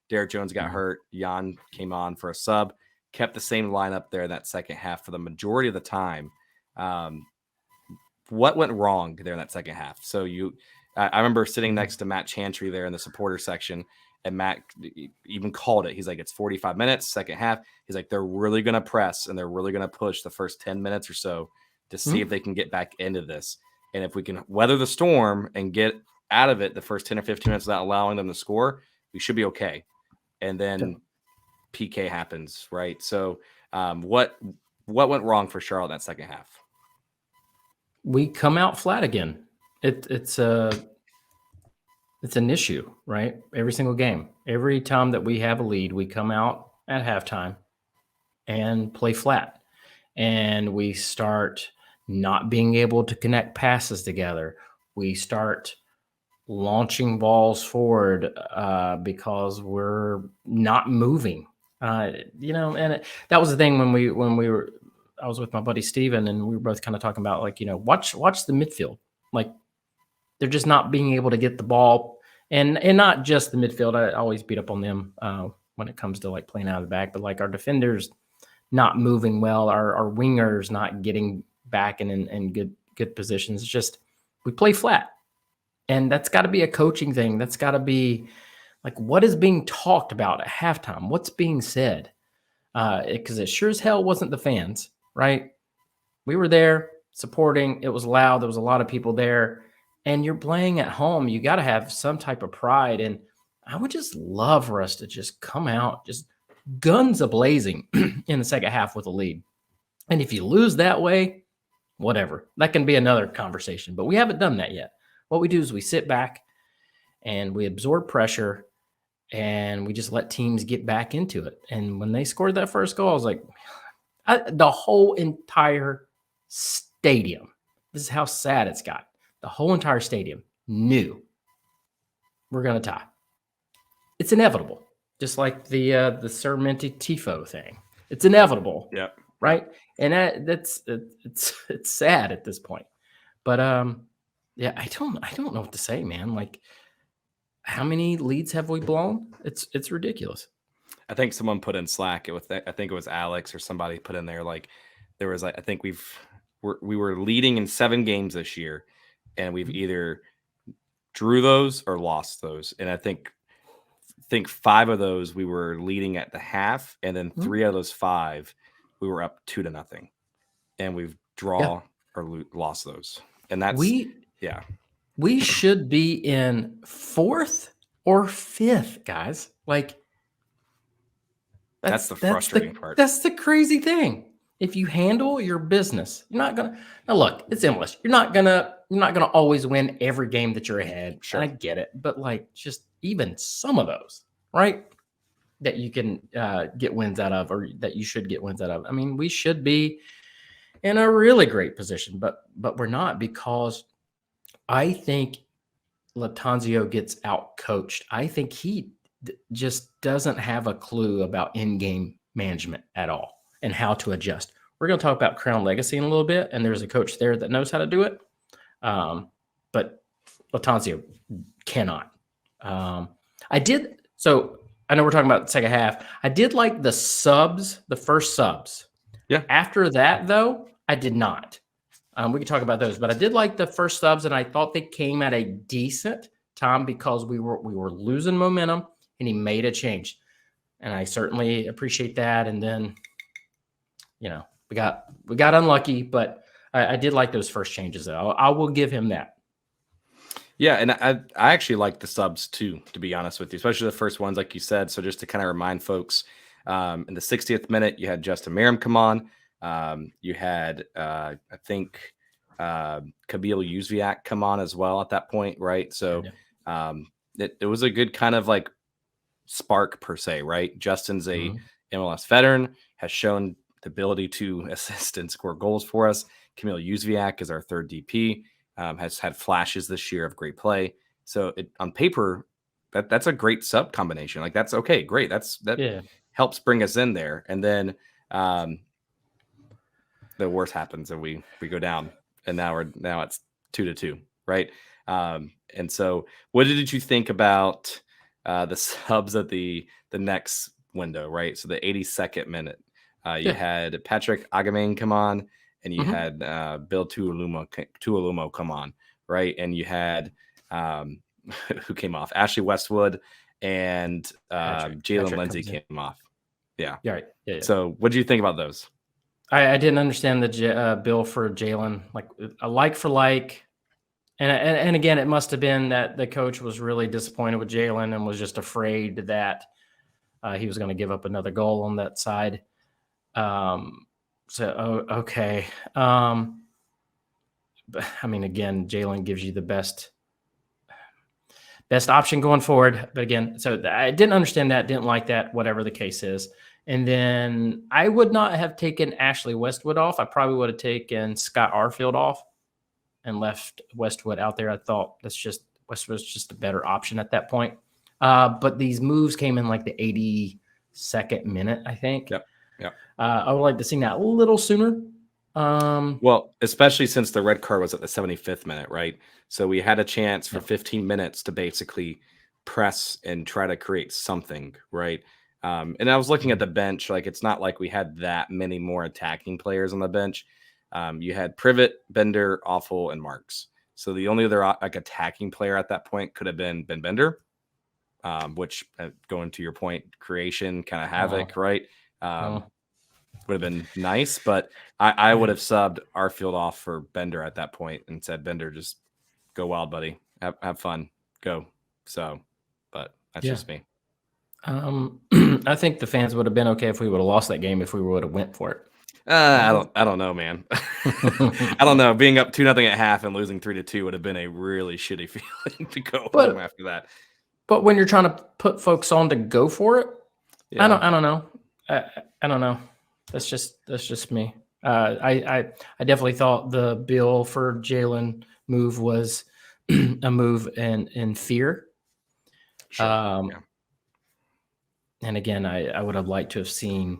Speaker 1: Derek Jones got hurt. Jan came on for a sub, kept the same lineup there in that second half for the majority of the time. What went wrong there in that second half? So I remember sitting next to Matt Chantry there in the supporter section, and Matt even called it. He's like, it's 45 minutes, second half. He's like, they're really going to press and they're really going to push the first 10 minutes or so to see if they can get back into this. And if we can weather the storm and get out of it the first 10 or 15 minutes without allowing them to score, we should be okay. And then PK happens, right? So what went wrong for Charlotte that second half?
Speaker 2: We come out flat again. It's an issue, right? Every single game. Every time that we have a lead, we come out at halftime and play flat. And we start not being able to connect passes together. We start launching balls forward because we're not moving. And that was the thing when we were. I was with my buddy Steven, and we were both kind of talking about, like, watch the midfield. Like, they're just not being able to get the ball, and not just the midfield. I always beat up on them when it comes to like playing out of the back, but like our defenders not moving well, our wingers not getting back in good positions. It's just we play flat. And that's got to be a coaching thing. That's got to be like, what is being talked about at halftime? What's being said? Because it sure as hell wasn't the fans, right? We were there supporting. It was loud. There was a lot of people there. And you're playing at home. You got to have some type of pride. And I would just love for us to just come out, just guns a-blazing in the second half with a lead. And if you lose that way, whatever. That can be another conversation. But we haven't done that yet. What we do is we sit back and we absorb pressure and we just let teams get back into it. And when they scored that first goal, I was like, the whole entire stadium, this is how sad it's got. The whole entire stadium knew we're going to tie. It's inevitable. Just like the Sermenti Tifo thing. It's inevitable.
Speaker 1: Yeah.
Speaker 2: Right. And it's sad at this point. But yeah, I don't know what to say, man. Like, how many leads have we blown? It's ridiculous.
Speaker 1: I think someone put in Slack I think it was Alex or somebody put in there, like, there was like, I think we were leading in 7 games this year, and we've either drew those or lost those. And I think 5 of those we were leading at the half, and then 3 out of those 5 we were up 2-0, and we've draw or lost those. And that's
Speaker 2: we should be in 4th or 5th, guys. Like
Speaker 1: that's the frustrating part.
Speaker 2: That's the crazy thing. If you handle your business, you're not gonna. Now look, it's endless. You're not gonna always win every game that you're ahead.
Speaker 1: Sure.
Speaker 2: I get it, but like just even some of those, right? That you can get wins out of, or that you should get wins out of. I mean, we should be in a really great position, but we're not, because I think Latanzio gets out coached. I think he just doesn't have a clue about in-game management at all and how to adjust. We're going to talk about Crown Legacy in a little bit, and there's a coach there that knows how to do it. But Latanzio cannot. So I know we're talking about the second half. I did like the subs, the first subs.
Speaker 1: Yeah.
Speaker 2: After that, though, I did not. We can talk about those, but I did like the first subs, and I thought they came at a decent time because we were losing momentum, and he made a change, and I certainly appreciate that. And then, we got unlucky, but I did like those first changes, though. I will give him that.
Speaker 1: Yeah, and I actually like the subs too, to be honest with you, especially the first ones, like you said. So just to kind of remind folks, in the 60th minute, you had Justin Merrim come on. You had, I think, Kabil Uzviak come on as well at that point, right? So it was a good kind of like spark per se, right? Justin's a MLS veteran, has shown the ability to assist and score goals for us. Kamil Uzviak is our third DP, has had flashes this year of great play. So on paper, that's a great sub combination. Like that's okay, great. That helps bring us in there. And then the worst happens and we go down, and now it's 2-2, right? And so what did you think about the subs at the next window, right? So the 82nd minute, you had Patrick Agamane come on, and you had Bill Tuolumo come on, right? And you had who came off? Ashley Westwood and Jalen Lindsay came off. Yeah.
Speaker 2: Yeah, right. Yeah.
Speaker 1: So what do you think about those?
Speaker 2: I didn't understand the bill for Jalen, like a like for like. And again, it must have been that the coach was really disappointed with Jalen and was just afraid that he was going to give up another goal on that side. Okay. But I mean, again, Jalen gives you the best option going forward. But again, so I didn't understand that, didn't like that, whatever the case is. And then I would not have taken Ashley Westwood off. I probably would have taken Scott Arfield off and left Westwood out there. I thought Westwood's just a better option at that point. But these moves came in like the 82nd minute, I think.
Speaker 1: Yep.
Speaker 2: I would like to see that a little sooner.
Speaker 1: Well, especially since the red card was at the 75th minute, right? So we had a chance for 15 minutes to basically press and try to create something, right? And I was looking at the bench, like it's not like we had that many more attacking players on the bench. You had Privet, Bender, Awful, and Marks. So the only other like attacking player at that point could have been Ben Bender, which going to your point, creation, kind of havoc, right? Would have been nice, but I would have subbed Arfield off for Bender at that point and said, Bender, just go wild, buddy. Have fun. Go. So, but that's just me.
Speaker 2: I think the fans would have been okay if we would have lost that game if we would have went for it.
Speaker 1: I don't know, man. I don't know. Being up 2-0 at half and losing 3-2 would have been a really shitty feeling to go home after that.
Speaker 2: But when you're trying to put folks on to go for it, I don't know. I don't know. That's just me. I definitely thought the bill for Jalen move was a move in fear.
Speaker 1: Sure.
Speaker 2: And again, I would have liked to have seen.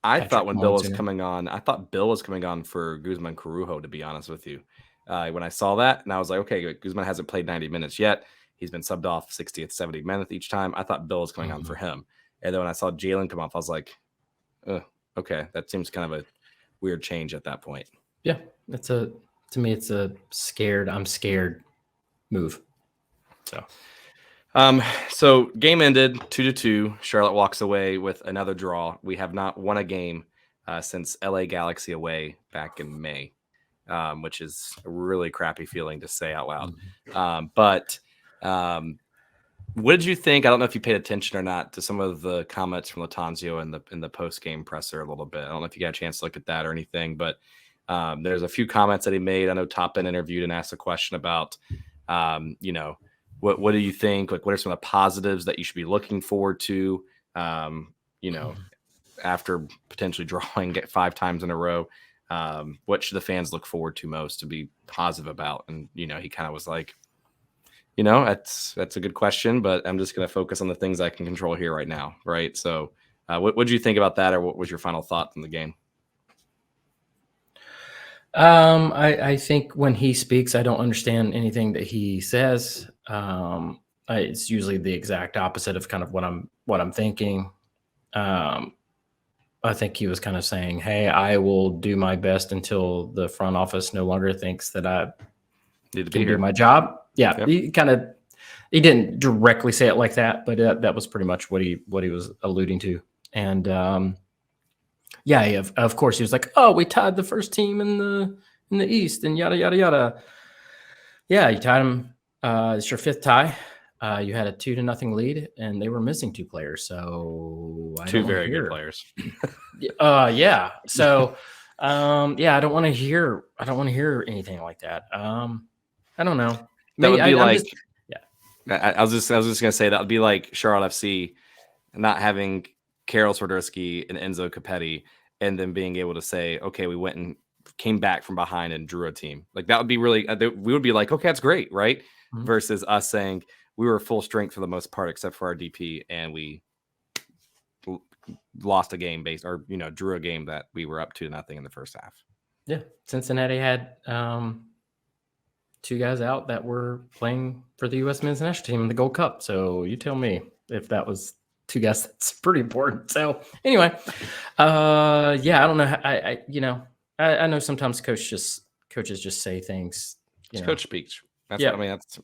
Speaker 1: I thought when Bill was coming on, I thought Bill was coming on for Guzman Corujo, to be honest with you. When I saw that, and I was like, okay, Guzman hasn't played 90 minutes yet. He's been subbed off 60th, 70th minute each time. I thought Bill was coming on for him. And then when I saw Jalen come off, I was like, okay, that seems kind of a weird change at that point.
Speaker 2: Yeah, to me, it's a I'm scared move.
Speaker 1: So game ended 2-2. Charlotte walks away with another draw. We have not won a game since LA Galaxy away back in May, which is a really crappy feeling to say out loud. But what did you think? I don't know if you paid attention or not to some of the comments from Latanzio in the post game presser a little bit. I don't know if you got a chance to look at that or anything, but there's a few comments that he made. I know Toppin interviewed and asked a question about, what do you think? Like, what are some of the positives that you should be looking forward to? After potentially drawing 5 times in a row, what should the fans look forward to most to be positive about? And he kind of was like, that's a good question, but I'm just going to focus on the things I can control here right now, right? So, what did you think about that, or what was your final thought from the game?
Speaker 2: I think when he speaks, I don't understand anything that he says. It's usually the exact opposite of kind of what I'm thinking. I think he was kind of saying, "Hey, I will do my best until the front office no longer thinks that I can do my job." Yeah, yep. He didn't directly say it like that, but that was pretty much what he was alluding to. And of course he was like, "Oh, we tied the first team in the East and yada yada yada." Yeah, you tied them. It's your 5th tie. You had a 2-0 lead, and they were missing 2 players. So
Speaker 1: two very good players.
Speaker 2: Yeah. So, I don't want to hear anything like that. I don't know.
Speaker 1: That would be I was just gonna say that would be like Charlotte FC not having Karol Swiderski and Enzo Capetti, and then being able to say, okay, we went and came back from behind and drew a team. Like, that would be really, we would be like, okay, that's great, right? Mm-hmm. Versus us saying we were full strength for the most part, except for our DP, and we lost a game drew a game that we were up 2-0 in the first half.
Speaker 2: Yeah, Cincinnati had 2 guys out that were playing for the U.S. men's national team in the Gold Cup. So you tell me if that was 2 guys. That's pretty important. So anyway, I don't know. I know sometimes coaches just say things.
Speaker 1: Coach speaks. That's what I mean. That's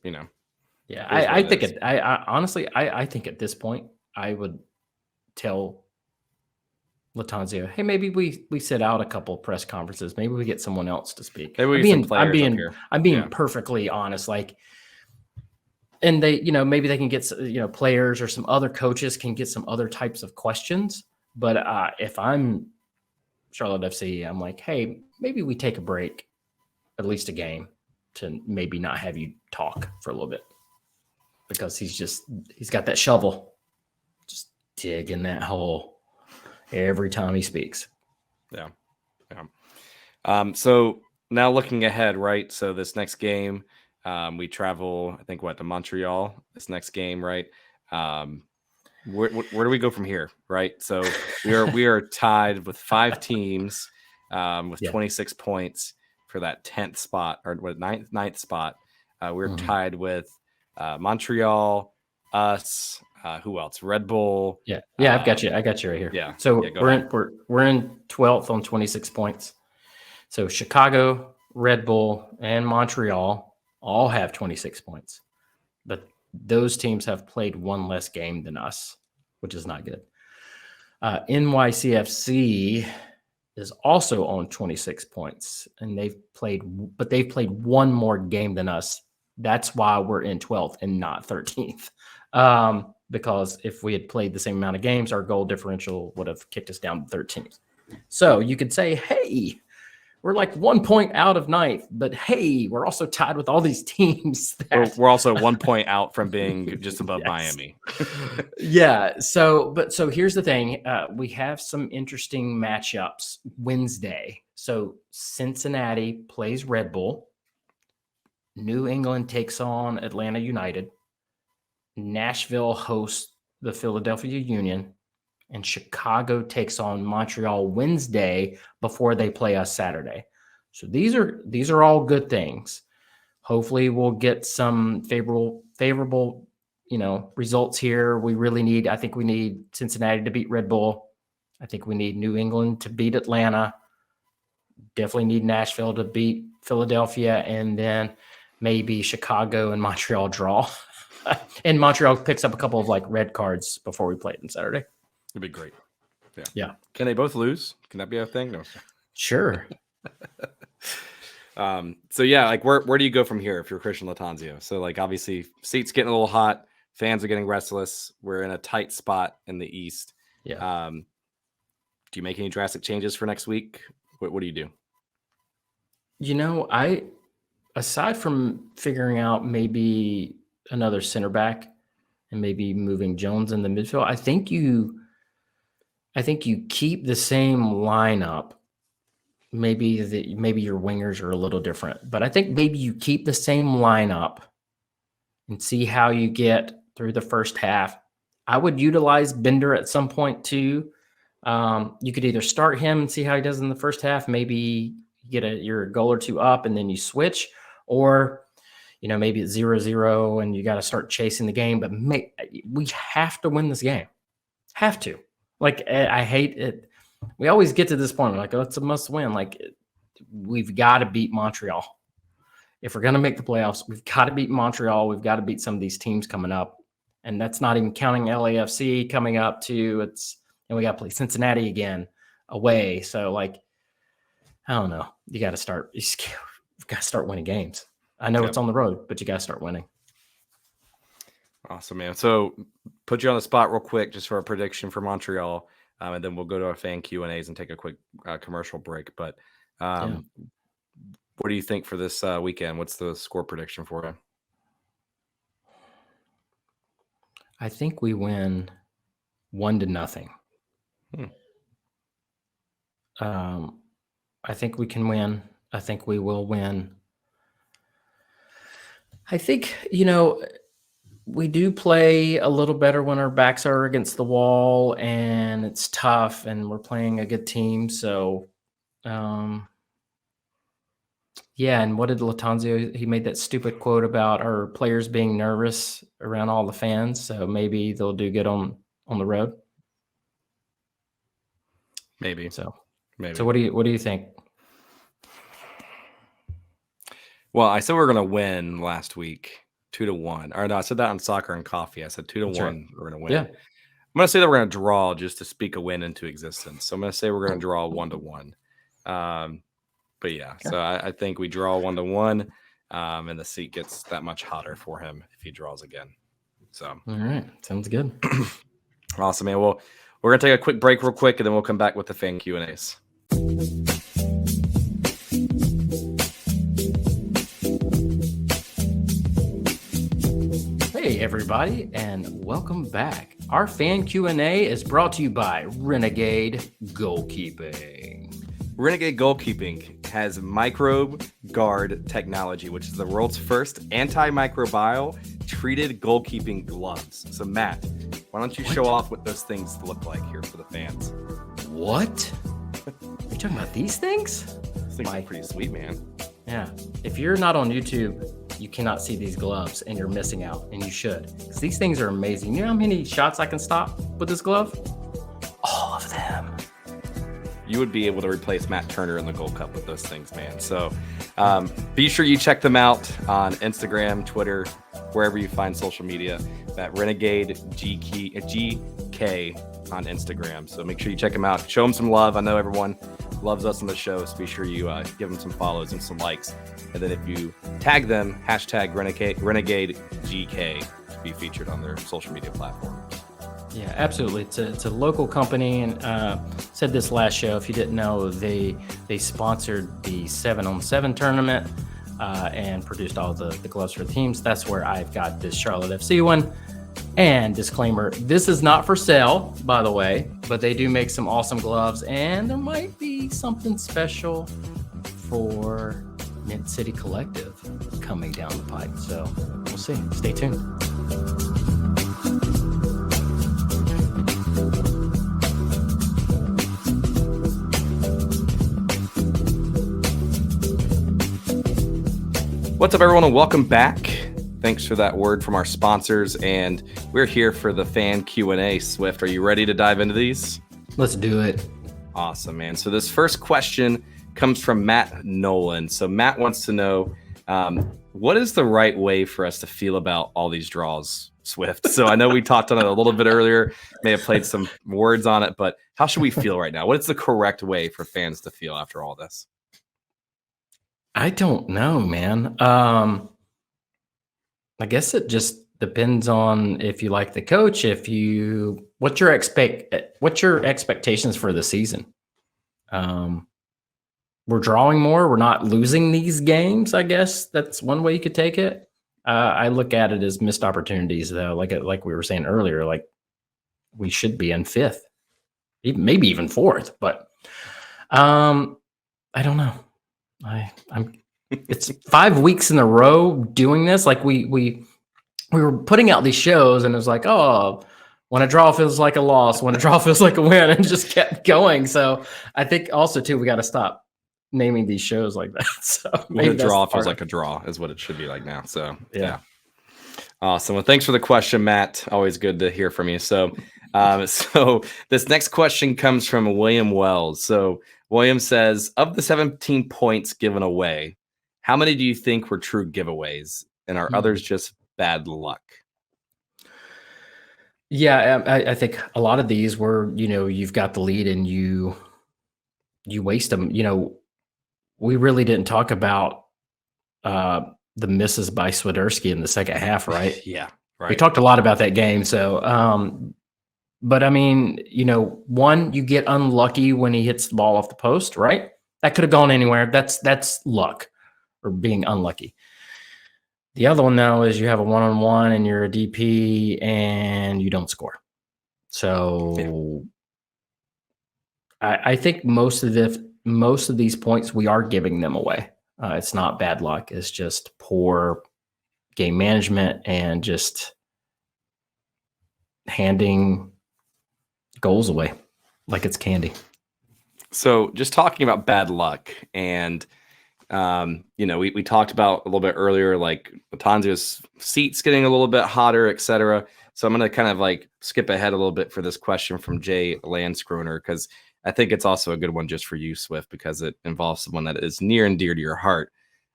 Speaker 2: Yeah, I think I honestly think at this point I would tell Latanzio, hey, maybe we sit out a couple of press conferences. Maybe we get someone else to speak. I'm being perfectly honest. Like, and they, maybe they can get, players or some other coaches can get some other types of questions. But if I'm Charlotte FC, I'm like, hey, maybe we take a break, at least a game, to maybe not have you talk for a little bit, because he's got that shovel, just digging that hole every time he speaks.
Speaker 1: Yeah. So now looking ahead, right? So this next game, we travel, I think, to Montreal this next game, right? Where do we go from here, right? So we are tied with 5 teams with 26 points for that 10th spot, or ninth spot. We're tied with Montreal, us. Who else? Red Bull.
Speaker 2: Yeah. I've got you. I got you right here.
Speaker 1: Yeah.
Speaker 2: So we're in 12th on 26 points. So Chicago, Red Bull, and Montreal all have 26 points, but those teams have played 1 less game than us, which is not good. NYCFC is also on 26 points, and they've played 1 more game than us. That's why we're in 12th and not 13th. Because if we had played the same amount of games, our goal differential would have kicked us down to 13th. So you could say, hey, we're like 1 point out of 9th, but hey, we're also tied with all these teams.
Speaker 1: We're also 1 point out from being just above Miami.
Speaker 2: Yeah. So here's the thing. We have some interesting matchups Wednesday. So Cincinnati plays Red Bull. New England takes on Atlanta United. Nashville hosts the Philadelphia Union, and Chicago takes on Montreal Wednesday before they play us Saturday. So these are all good things. Hopefully we'll get some favorable, results here. I think we need Cincinnati to beat Red Bull. I think we need New England to beat Atlanta. definitely need Nashville to beat Philadelphia, and then maybe Chicago and Montreal draw. And Montreal picks up a couple of like red cards before we play it on Saturday.
Speaker 1: It'd be great.
Speaker 2: Yeah.
Speaker 1: Can they both lose? Can that be a thing? No.
Speaker 2: Sure.
Speaker 1: So yeah, like where do you go from here if you're Christian Latanzio? So like obviously seats getting a little hot, fans are getting restless. We're in a tight spot in the East.
Speaker 2: Yeah.
Speaker 1: Do you make any drastic changes for next week? What do you do?
Speaker 2: Aside from figuring out maybe another center back and maybe moving Jones in the midfield, I think you keep the same lineup. Maybe your wingers are a little different, but I think maybe you keep the same lineup and see how you get through the first half. I would utilize Bender at some point too. You could either start him and see how he does in the first half. Maybe you get your goal or two up and then you switch, or maybe it's 0-0 and you got to start chasing the game. But we have to win this game. Have to. Like, I hate it. We always get to this point. We're like, oh, it's a must win. Like, we've got to beat Montreal. If we're going to make the playoffs, we've got to beat Montreal. We've got to beat some of these teams coming up. And that's not even counting LAFC coming up too. And we got to play Cincinnati again away. So, like, I don't know. You've got to start winning games. I know it's on the road, but you got to start winning.
Speaker 1: Awesome, man. So put you on the spot real quick just for a prediction for Montreal. And then we'll go to our fan Q&As and take a quick commercial break. But what do you think for this weekend? What's the score prediction for you?
Speaker 2: I think we win 1-0. I think we can win. I think we will win. I think, we do play a little better when our backs are against the wall and it's tough and we're playing a good team. So, and what did Latanzio, he made that stupid quote about our players being nervous around all the fans. So maybe they'll do good on the road.
Speaker 1: Maybe.
Speaker 2: So what do you think?
Speaker 1: Well, I said we were going to win last week, 2-1. Or no, I said that on Soccer and Coffee. I said 2-1. Right. We're going to win. Yeah. I'm going to say that we're going to draw just to speak a win into existence. So I'm going to say we're going to draw 1-1. But yeah, so I think we draw 1-1, and the seat gets that much hotter for him if he draws again. So
Speaker 2: all right, sounds good.
Speaker 1: Awesome, man. Well, we're going to take a quick break real quick, and then we'll come back with the fan Q&As.
Speaker 2: Hey everybody, and welcome back. Our fan Q&A is brought to you by Renegade Goalkeeping.
Speaker 1: Renegade Goalkeeping has microbe guard technology, which is the world's first antimicrobial treated goalkeeping gloves. So Matt, why don't you show off what those things look like here for the fans?
Speaker 2: What? Are you talking about these things?
Speaker 1: These things are pretty sweet, man.
Speaker 2: Yeah. If you're not on YouTube, you cannot see these gloves and you're missing out, and you should. Because these things are amazing. You know how many shots I can stop with this glove? All of them.
Speaker 1: You would be able to replace Matt Turner in the Gold Cup with those things, man. So be sure you check them out on Instagram, Twitter, wherever you find social media. That Renegade GK on Instagram. So make sure you check them out. Show them some love. I know everyone loves us on the show, so be sure you give them some follows and some likes. And then if you tag them, hashtag Renegade GK to be featured on their social media platforms.
Speaker 2: Yeah, absolutely. It's a local company, and said this last show. If you didn't know, they sponsored the 7-on-7 tournament and produced all the gloves for the teams. That's where I've got this Charlotte FC one. And disclaimer: this is not for sale, by the way, but they do make some awesome gloves, and there might be something special for Mint City Collective coming down the pipe. So we'll see. Stay tuned.
Speaker 1: What's up, everyone, and welcome back. Thanks for that word from our sponsors, and we're here for the fan Q&A. Swift, are you ready to dive into these?
Speaker 2: Let's do it.
Speaker 1: Awesome, man. So this first question comes from Matt Nolan. So Matt wants to know, what is the right way for us to feel about all these draws, Swift? So I know we talked on it a little bit earlier, may have played some words on it, but how should we feel right now? What is the correct way for fans to feel after all this?
Speaker 2: I don't know, man. I guess it just depends on if you like the coach, what's your expectations for the season? We're drawing more. We're not losing these games. I guess that's one way you could take it. I look at it as missed opportunities, though. Like we were saying earlier, like we should be in fifth, maybe even fourth. But I don't know. It's 5 weeks in a row doing this. Like we were putting out these shows, and it was like, oh, when a draw feels like a loss, when a draw feels like a win, and just kept going. So I think also too, we got to stop naming these shows like that. So
Speaker 1: when a draw feels like a draw is what it should be like now. So yeah. Awesome. Well, thanks for the question, Matt. Always good to hear from you. So, so this next question comes from William Wells. So William says, of the 17 points given away, how many do you think were true giveaways, and are others just bad luck?
Speaker 2: Yeah, I think a lot of these were, you've got the lead and you waste them. We really didn't talk about the misses by Swiderski in the second half, right?
Speaker 1: Yeah, right.
Speaker 2: We talked a lot about that game. So, but I mean, one, you get unlucky when he hits the ball off the post, right? That could have gone anywhere. That's luck or being unlucky. The other one, though, is you have a one-on-one and you're a DP and you don't score. So I think most of these points, we are giving them away. It's not bad luck. It's just poor game management and just handing goals away like it's candy.
Speaker 1: So just talking about bad luck, and we talked about a little bit earlier, like Latanzio's seats getting a little bit hotter, etc. So I'm going to kind of like skip ahead a little bit for this question from Jay Landskroner, because I think it's also a good one just for you, Swift, because it involves someone that is near and dear to your heart.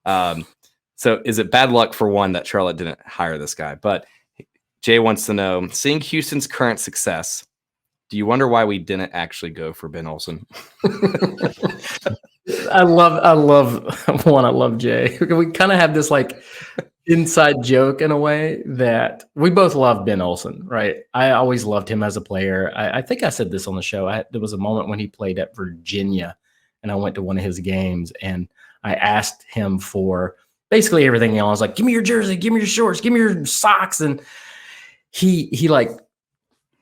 Speaker 1: So is it bad luck for one that Charlotte didn't hire this guy? But Jay wants to know, seeing Houston's current success, do you wonder why we didn't actually go for Ben Olsen?
Speaker 2: I love Jay. We kind of have this like inside joke in a way that we both love Ben Olsen, right? I always loved him as a player. I think I said this on the show. There was a moment when he played at Virginia, and I went to one of his games, and I asked him for basically everything. I was like, give me your jersey, give me your shorts, give me your socks. And he like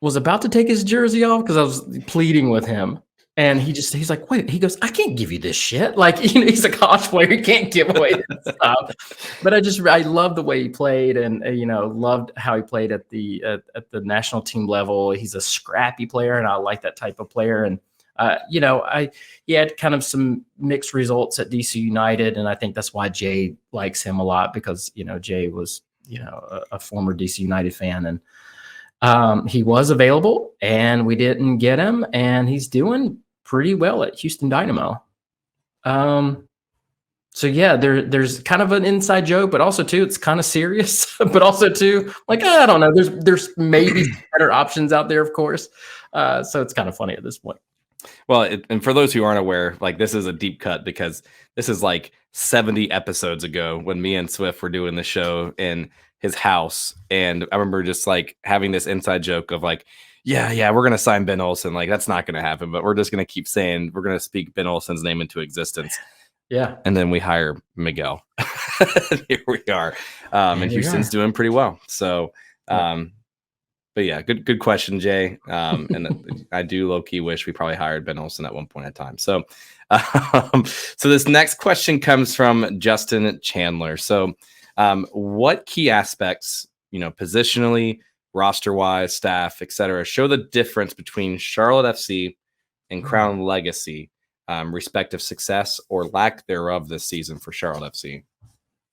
Speaker 2: was about to take his jersey off because I was pleading with him. And he's like, wait, he goes, I can't give you this shit. Like, he's a college player. He can't give away this stuff. But I love the way he played, and, loved how he played at the national team level. He's a scrappy player, and I like that type of player. And, he had kind of some mixed results at DC United. And I think that's why Jay likes him a lot, because, Jay was, a former DC United fan, and he was available and we didn't get him, and he's doing pretty well at Houston Dynamo. So yeah, there's kind of an inside joke, but also too, it's kind of serious, but also too, like, I don't know, there's maybe better options out there, of course. So it's kind of funny at this point.
Speaker 1: Well, and for those who aren't aware, like, this is a deep cut because this is like 70 episodes ago when me and Swift were doing the show in his house. And I remember just like having this inside joke of like, yeah, we're going to sign Ben Olsen. Like, that's not going to happen, but we're just going to keep saying we're going to speak Ben Olsen's name into existence.
Speaker 2: Yeah.
Speaker 1: And then we hire Miguel. Here we are. And Houston's doing pretty well. So, but yeah, good question, Jay. And I do low key wish we probably hired Ben Olsen at one point in time. So, so this next question comes from Justin Chandler. So, what key aspects, positionally, roster-wise, staff, etc., show the difference between Charlotte FC and Crown Legacy, respective success or lack thereof this season for Charlotte FC?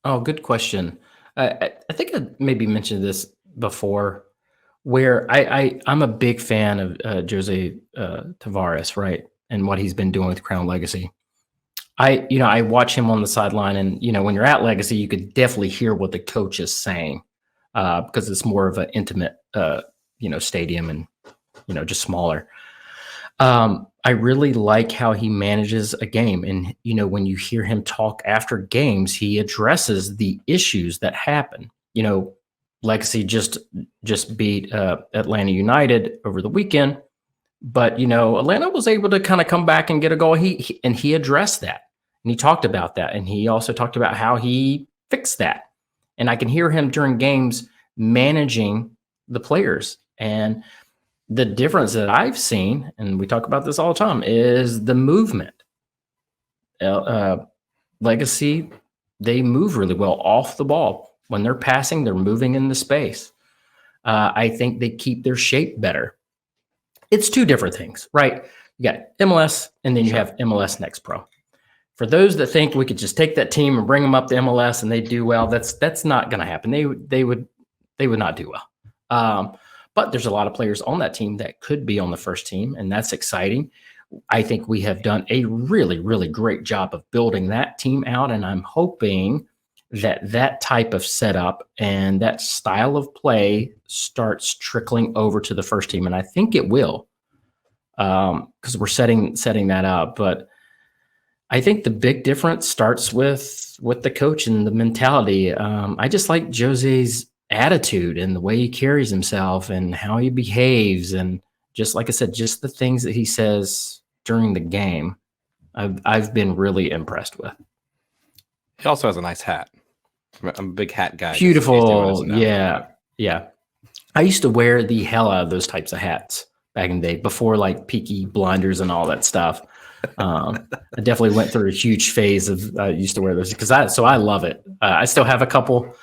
Speaker 2: Oh, good question. I think I maybe mentioned this before, where I'm a big fan of Jose Tavares, right, and what he's been doing with Crown Legacy. I watch him on the sideline, and when you're at Legacy, you could definitely hear what the coach is saying because it's more of an intimate, stadium and just smaller. I really like how he manages a game, and when you hear him talk after games, he addresses the issues that happen. Legacy just beat Atlanta United over the weekend, but Atlanta was able to kind of come back and get a goal. He addressed that, and he talked about that, and he also talked about how he fixed that. And I can hear him during games managing the players. And the difference that I've seen, and we talk about this all the time, is the movement. Legacy, they move really well off the ball. When they're passing, they're moving in the space. I think they keep their shape better. It's two different things, right? You got MLS, and then you have MLS Next Pro. For those that think we could just take that team and bring them up to MLS and they do well, that's not going to happen. They would not do well. But there's a lot of players on that team that could be on the first team, and that's exciting. I think we have done a really, really great job of building that team out, and I'm hoping that type of setup and that style of play starts trickling over to the first team, and I think it will, because we're setting that up. But I think the big difference starts with the coach and the mentality. I just like Jose's attitude and the way he carries himself and how he behaves, and just like I said, just the things that he says during the game, I've been really impressed with.
Speaker 1: He also has a nice hat. I'm a big hat guy.
Speaker 2: Beautiful. Yeah. I used to wear the hell out of those types of hats back in the day before like Peaky Blinders and all that stuff. I definitely went through a huge phase of used to wear those because I love it. I still have a couple.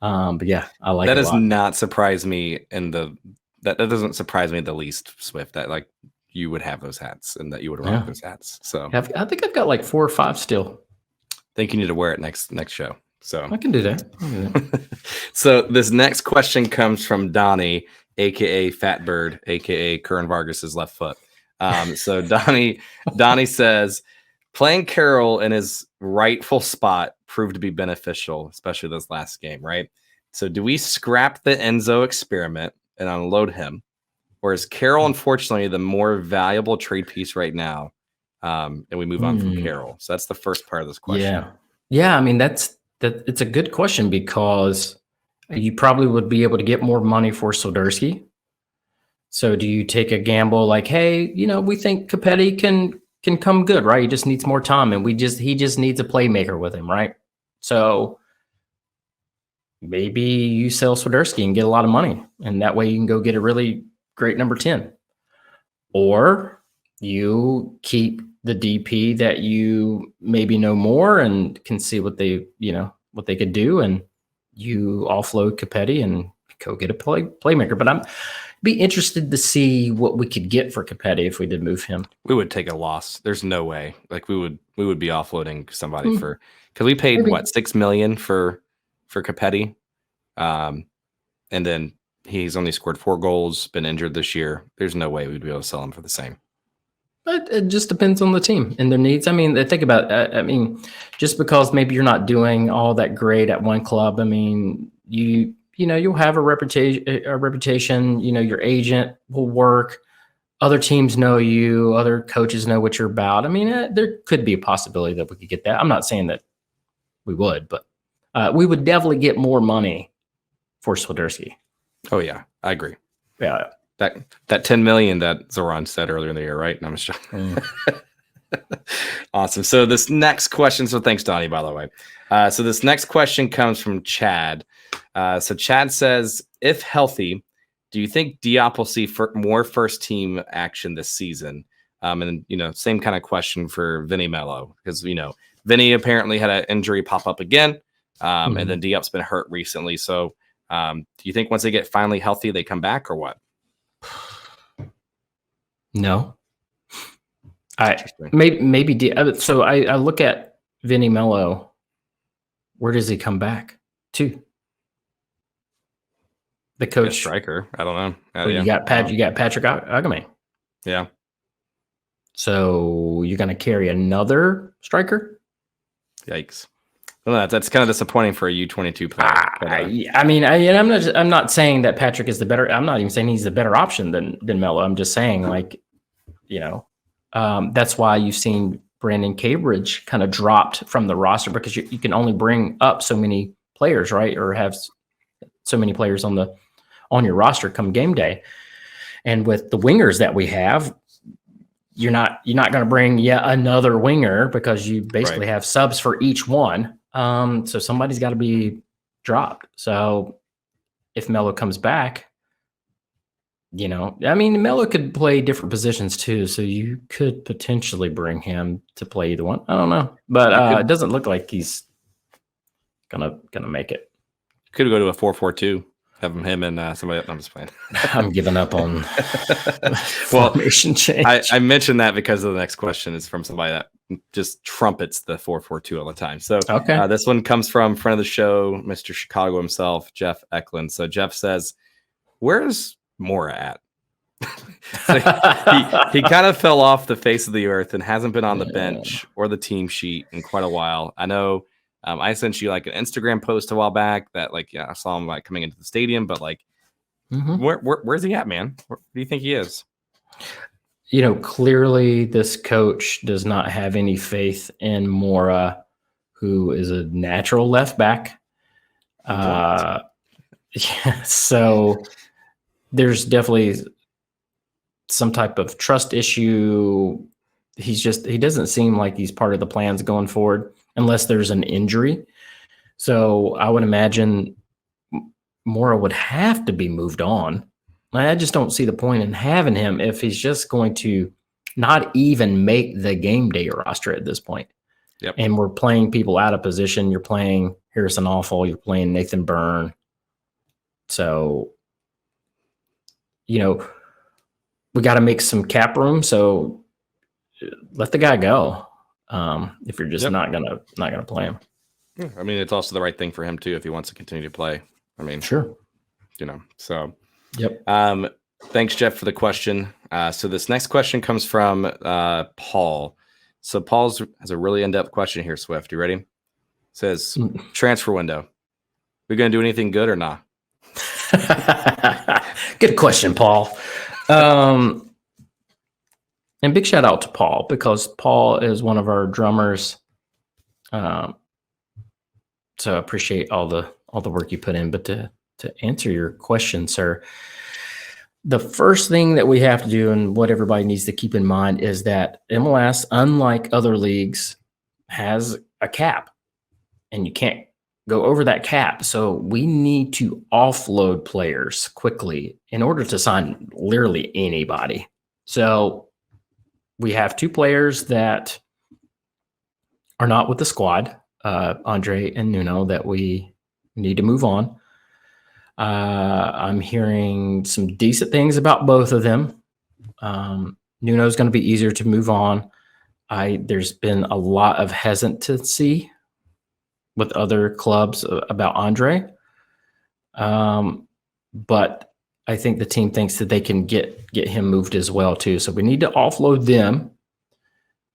Speaker 2: But yeah, I like
Speaker 1: that.
Speaker 2: It
Speaker 1: Does
Speaker 2: a lot.
Speaker 1: not surprise me that doesn't surprise me the least, Swift, that like you would have those hats and that you would rock those hats. So
Speaker 2: I think I've got like 4 or 5 still.
Speaker 1: I think you need to wear it next show. So
Speaker 2: I can do that.
Speaker 1: So this next question comes from Donnie, aka Fat Bird, aka Curran Vargas's left foot. So Donnie says, playing Carroll in his rightful spot proved to be beneficial, especially this last game, right? So do we scrap the Enzo experiment and unload him? Or is Carroll, unfortunately, the more valuable trade piece right now? And we move on from Carroll. So that's the first part of this question.
Speaker 2: Yeah. I mean, it's a good question because you probably would be able to get more money for Soderski. So do you take a gamble like, hey, we think Capetti can come good, right? He just needs more time, and he just needs a playmaker with him, right? So maybe you sell Swiderski and get a lot of money, and that way you can go get a really great number 10. Or you keep the DP that you maybe know more and can see what they could do, and you offload Capetti and go get a playmaker. But I'm be interested to see what we could get for Capetti if we did move him.
Speaker 1: We would take a loss. There's no way. Like we would be offloading somebody because we paid maybe. What, $6 million for Capetti, and then he's only scored 4 goals, been injured this year. There's no way we'd be able to sell him for the same.
Speaker 2: But it just depends on the team and their needs. I mean, think about just because maybe you're not doing all that great at one club. I mean, you'll have a reputation, your agent will work. Other teams know you, other coaches know what you're about. I mean, there could be a possibility that we could get that. I'm not saying that we would, but we would definitely get more money for Swiderski.
Speaker 1: Oh yeah, I agree.
Speaker 2: Yeah.
Speaker 1: That 10 million that Zoran said earlier in the year, right? And I'm just Awesome. So this next question, so thanks, Donnie, by the way. So this next question comes from Chad. So Chad says, if healthy, do you think Diop will see more first team action this season? And same kind of question for Vinny Mello, because Vinny apparently had an injury pop up again, and then Diop's been hurt recently. So do you think once they get finally healthy, they come back or what?
Speaker 2: No. Maybe so I look at Vinny Mello. Where does he come back to? The coach,
Speaker 1: striker. I don't know.
Speaker 2: You got Patrick Agame.
Speaker 1: Yeah.
Speaker 2: So you're going to carry another striker?
Speaker 1: Yikes. Well, that's kind of disappointing for a U22 player.
Speaker 2: I'm not saying that Patrick is the better. I'm not even saying he's the better option than Melo. I'm just saying, like, that's why you've seen Brandon Cambridge kind of dropped from the roster, because you can only bring up so many players, right? Or have so many players on your roster come game day. And with the wingers that we have, you're not going to bring yet another winger, because you basically have subs for each one. So somebody's got to be dropped. So if Melo comes back, Melo could play different positions too. So you could potentially bring him to play either one. I don't know, but it doesn't look like he's gonna make it.
Speaker 1: Could go to a 4-4-2. Have him and somebody else. I'm just playing.
Speaker 2: I'm giving up on formation change.
Speaker 1: I mentioned that because of the next question is from somebody that just trumpets the 4-4-2 all the time. So this one comes from friend of the show, Mr. Chicago himself, Jeff Eklund. So Jeff says, "Where's Mora at?" he kind of fell off the face of the earth and hasn't been on the bench or the team sheet in quite a while. I know. I sent you like an Instagram post a while back that I saw him like coming into the stadium, but like, where's he at, man? Where do you think he is?
Speaker 2: Clearly this coach does not have any faith in Mora, who is a natural left back. So there's definitely some type of trust issue. He doesn't seem like he's part of the plans going forward, unless there's an injury. So I would imagine Mora would have to be moved on. I just don't see the point in having him if he's just going to not even make the game day roster at this point.
Speaker 1: Yep.
Speaker 2: And we're playing people out of position. You're playing Harrison Awful. You're playing Nathan Byrne. So, we got to make some cap room. So let the guy go. If you're just not gonna play him.
Speaker 1: Yeah, I mean, it's also the right thing for him too if he wants to continue to play. I mean,
Speaker 2: sure.
Speaker 1: So
Speaker 2: yep.
Speaker 1: Thanks, Jeff, for the question. So this next question comes from Paul. So Paul has a really in-depth question here, Swift. You ready? It says transfer window. We gonna do anything good or not?
Speaker 2: Good question, Paul. And big shout out to Paul, because Paul is one of our drummers. So I appreciate all the work you put in. But to answer your question, sir, the first thing that we have to do, and what everybody needs to keep in mind, is that MLS, unlike other leagues, has a cap, and you can't go over that cap. So we need to offload players quickly in order to sign literally anybody. So we have two players that are not with the squad, Andre and Nuno, that we need to move on. I'm hearing some decent things about both of them. Nuno's going to be easier to move on. There's been a lot of hesitancy with other clubs about Andre. But I think the team thinks that they can get him moved as well too. So we need to offload them.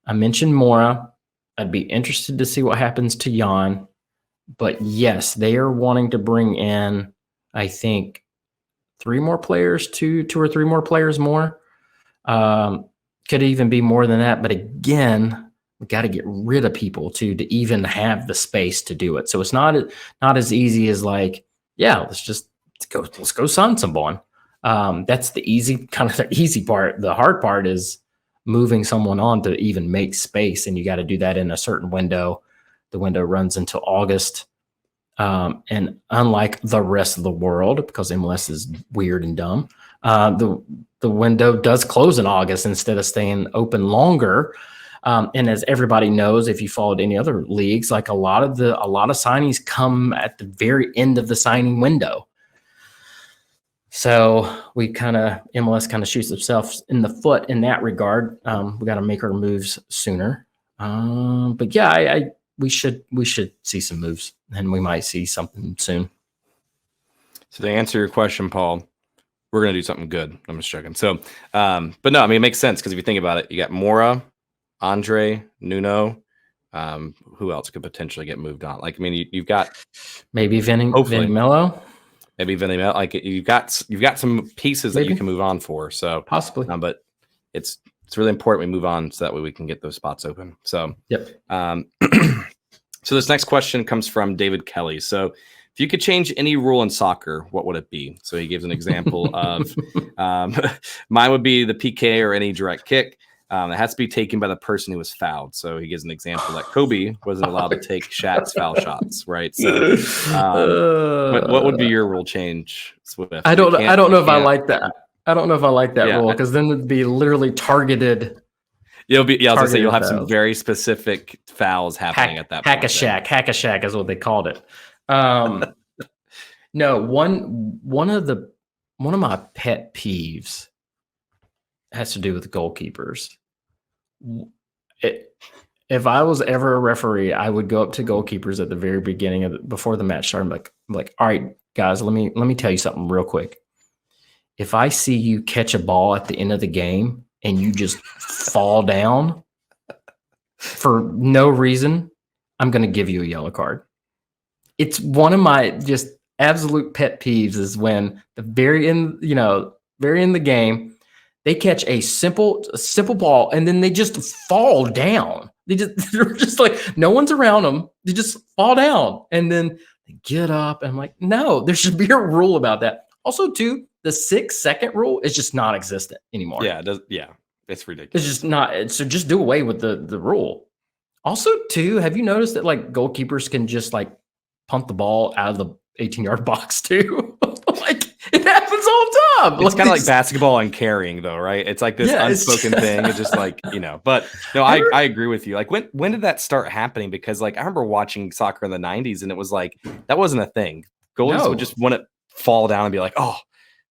Speaker 2: I mentioned Mora. I'd be interested to see what happens to Jan. But yes, they are wanting to bring in, I think, two or three more players more. Could even be more than that. But again, we got to get rid of people to even have the space to do it. So it's not as easy as like, yeah, let's go sign someone. That's the easy part. The hard part is moving someone on to even make space, and you got to do that in a certain window. The window runs until August, and unlike the rest of the world, because MLS is weird and dumb, the window does close in August instead of staying open longer. And as everybody knows, if you followed any other leagues, like a lot of signings come at the very end of the signing window. So MLS kind of shoots itself in the foot in that regard. We got to make our moves sooner. But yeah, we should see some moves, and we might see something soon.
Speaker 1: So to answer your question, Paul, we're going to do something good. I'm just joking. So, but no, I mean, it makes sense because if you think about it, you got Mora, Andre, Nuno. Who else could potentially get moved on? Like, I mean, you've got
Speaker 2: maybe Vinny Mello.
Speaker 1: Maybe Vinny Mello. Like, you've got some pieces that you can move on for. So
Speaker 2: possibly,
Speaker 1: but it's really important we move on so that way we can get those spots open. So
Speaker 2: yep.
Speaker 1: So this next question comes from David Kelly. So if you could change any rule in soccer, what would it be? So he gives an example of mine would be the PK or any direct kick. It has to be taken by the person who was fouled. So he gives an example that Kobe wasn't allowed to take Shaq's foul shots, right? So what would be your rule change, Swift?
Speaker 2: I don't know if I like that. I don't know if I like that rule because then it'd be literally targeted.
Speaker 1: I was gonna say you'll have some very specific fouls happening at that point.
Speaker 2: Hack a Shack is what they called it. No, one of my pet peeves has to do with goalkeepers. If I was ever a referee, I would go up to goalkeepers at the very beginning before the match started. I'm like, all right, guys, let me tell you something real quick. If I see you catch a ball at the end of the game and you just fall down for no reason, I'm going to give you a yellow card. It's one of my just absolute pet peeves is when the very end of the game, they catch a simple ball and then they just fall down. They're just like, no one's around them. They just fall down and then they get up. And I'm like, no, there should be a rule about that. Also, too, the 6-second rule is just non-existent anymore.
Speaker 1: Yeah, it's ridiculous.
Speaker 2: It's just not. So just do away with the rule. Also, too, have you noticed that like goalkeepers can just like punt the ball out of the 18-yard box too? Like it happens all the time.
Speaker 1: It's kind of like basketball and carrying, though, right? It's like this unspoken thing. It's just like But no, I agree with you. Like when did that start happening? Because like I remember watching soccer in the '90s, and it was like that wasn't a thing. Goalies would just want to fall down and be like, "Oh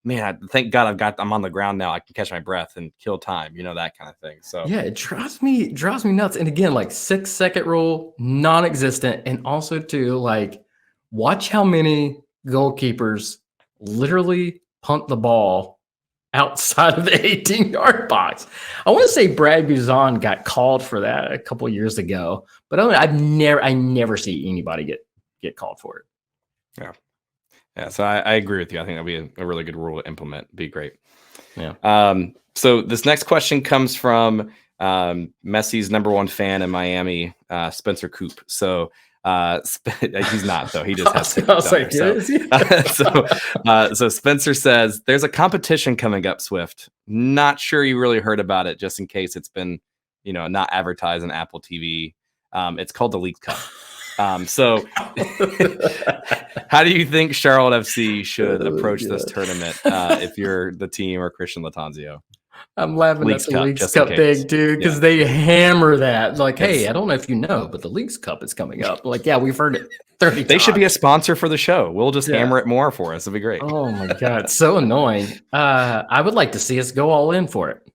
Speaker 1: man, thank God I'm on the ground now. I can catch my breath and kill time." That kind of thing. So
Speaker 2: yeah, it drives me nuts. And again, like 6-second rule, non-existent, and also too like watch how many goalkeepers literally punt the ball outside of the 18-yard box. I want to say Brad Guzan got called for that a couple of years ago, but I never see anybody get called for it.
Speaker 1: Yeah. So I agree with you. I think that'd be a really good rule to implement. It'd be great.
Speaker 2: Yeah.
Speaker 1: So this next question comes from Messi's number one fan in Miami, Spencer Coop. So he's not though. He just has to. So Spencer says there's a competition coming up, Swift. Not sure you really heard about it, just in case it's been, not advertised on Apple TV. It's called the League Cup. So how do you think Charlotte FC should approach this tournament if you're the team or Christian Latanzio?
Speaker 2: I'm laughing at the Leagues Cup thing, dude, because they hammer that. Like, hey, I don't know if you know, but the Leagues Cup is coming up. Like, yeah, we've heard it 30 times.
Speaker 1: They should be a sponsor for the show. We'll just hammer it more for us. It'll be great.
Speaker 2: Oh, my God. So annoying. I would like to see us go all in for it.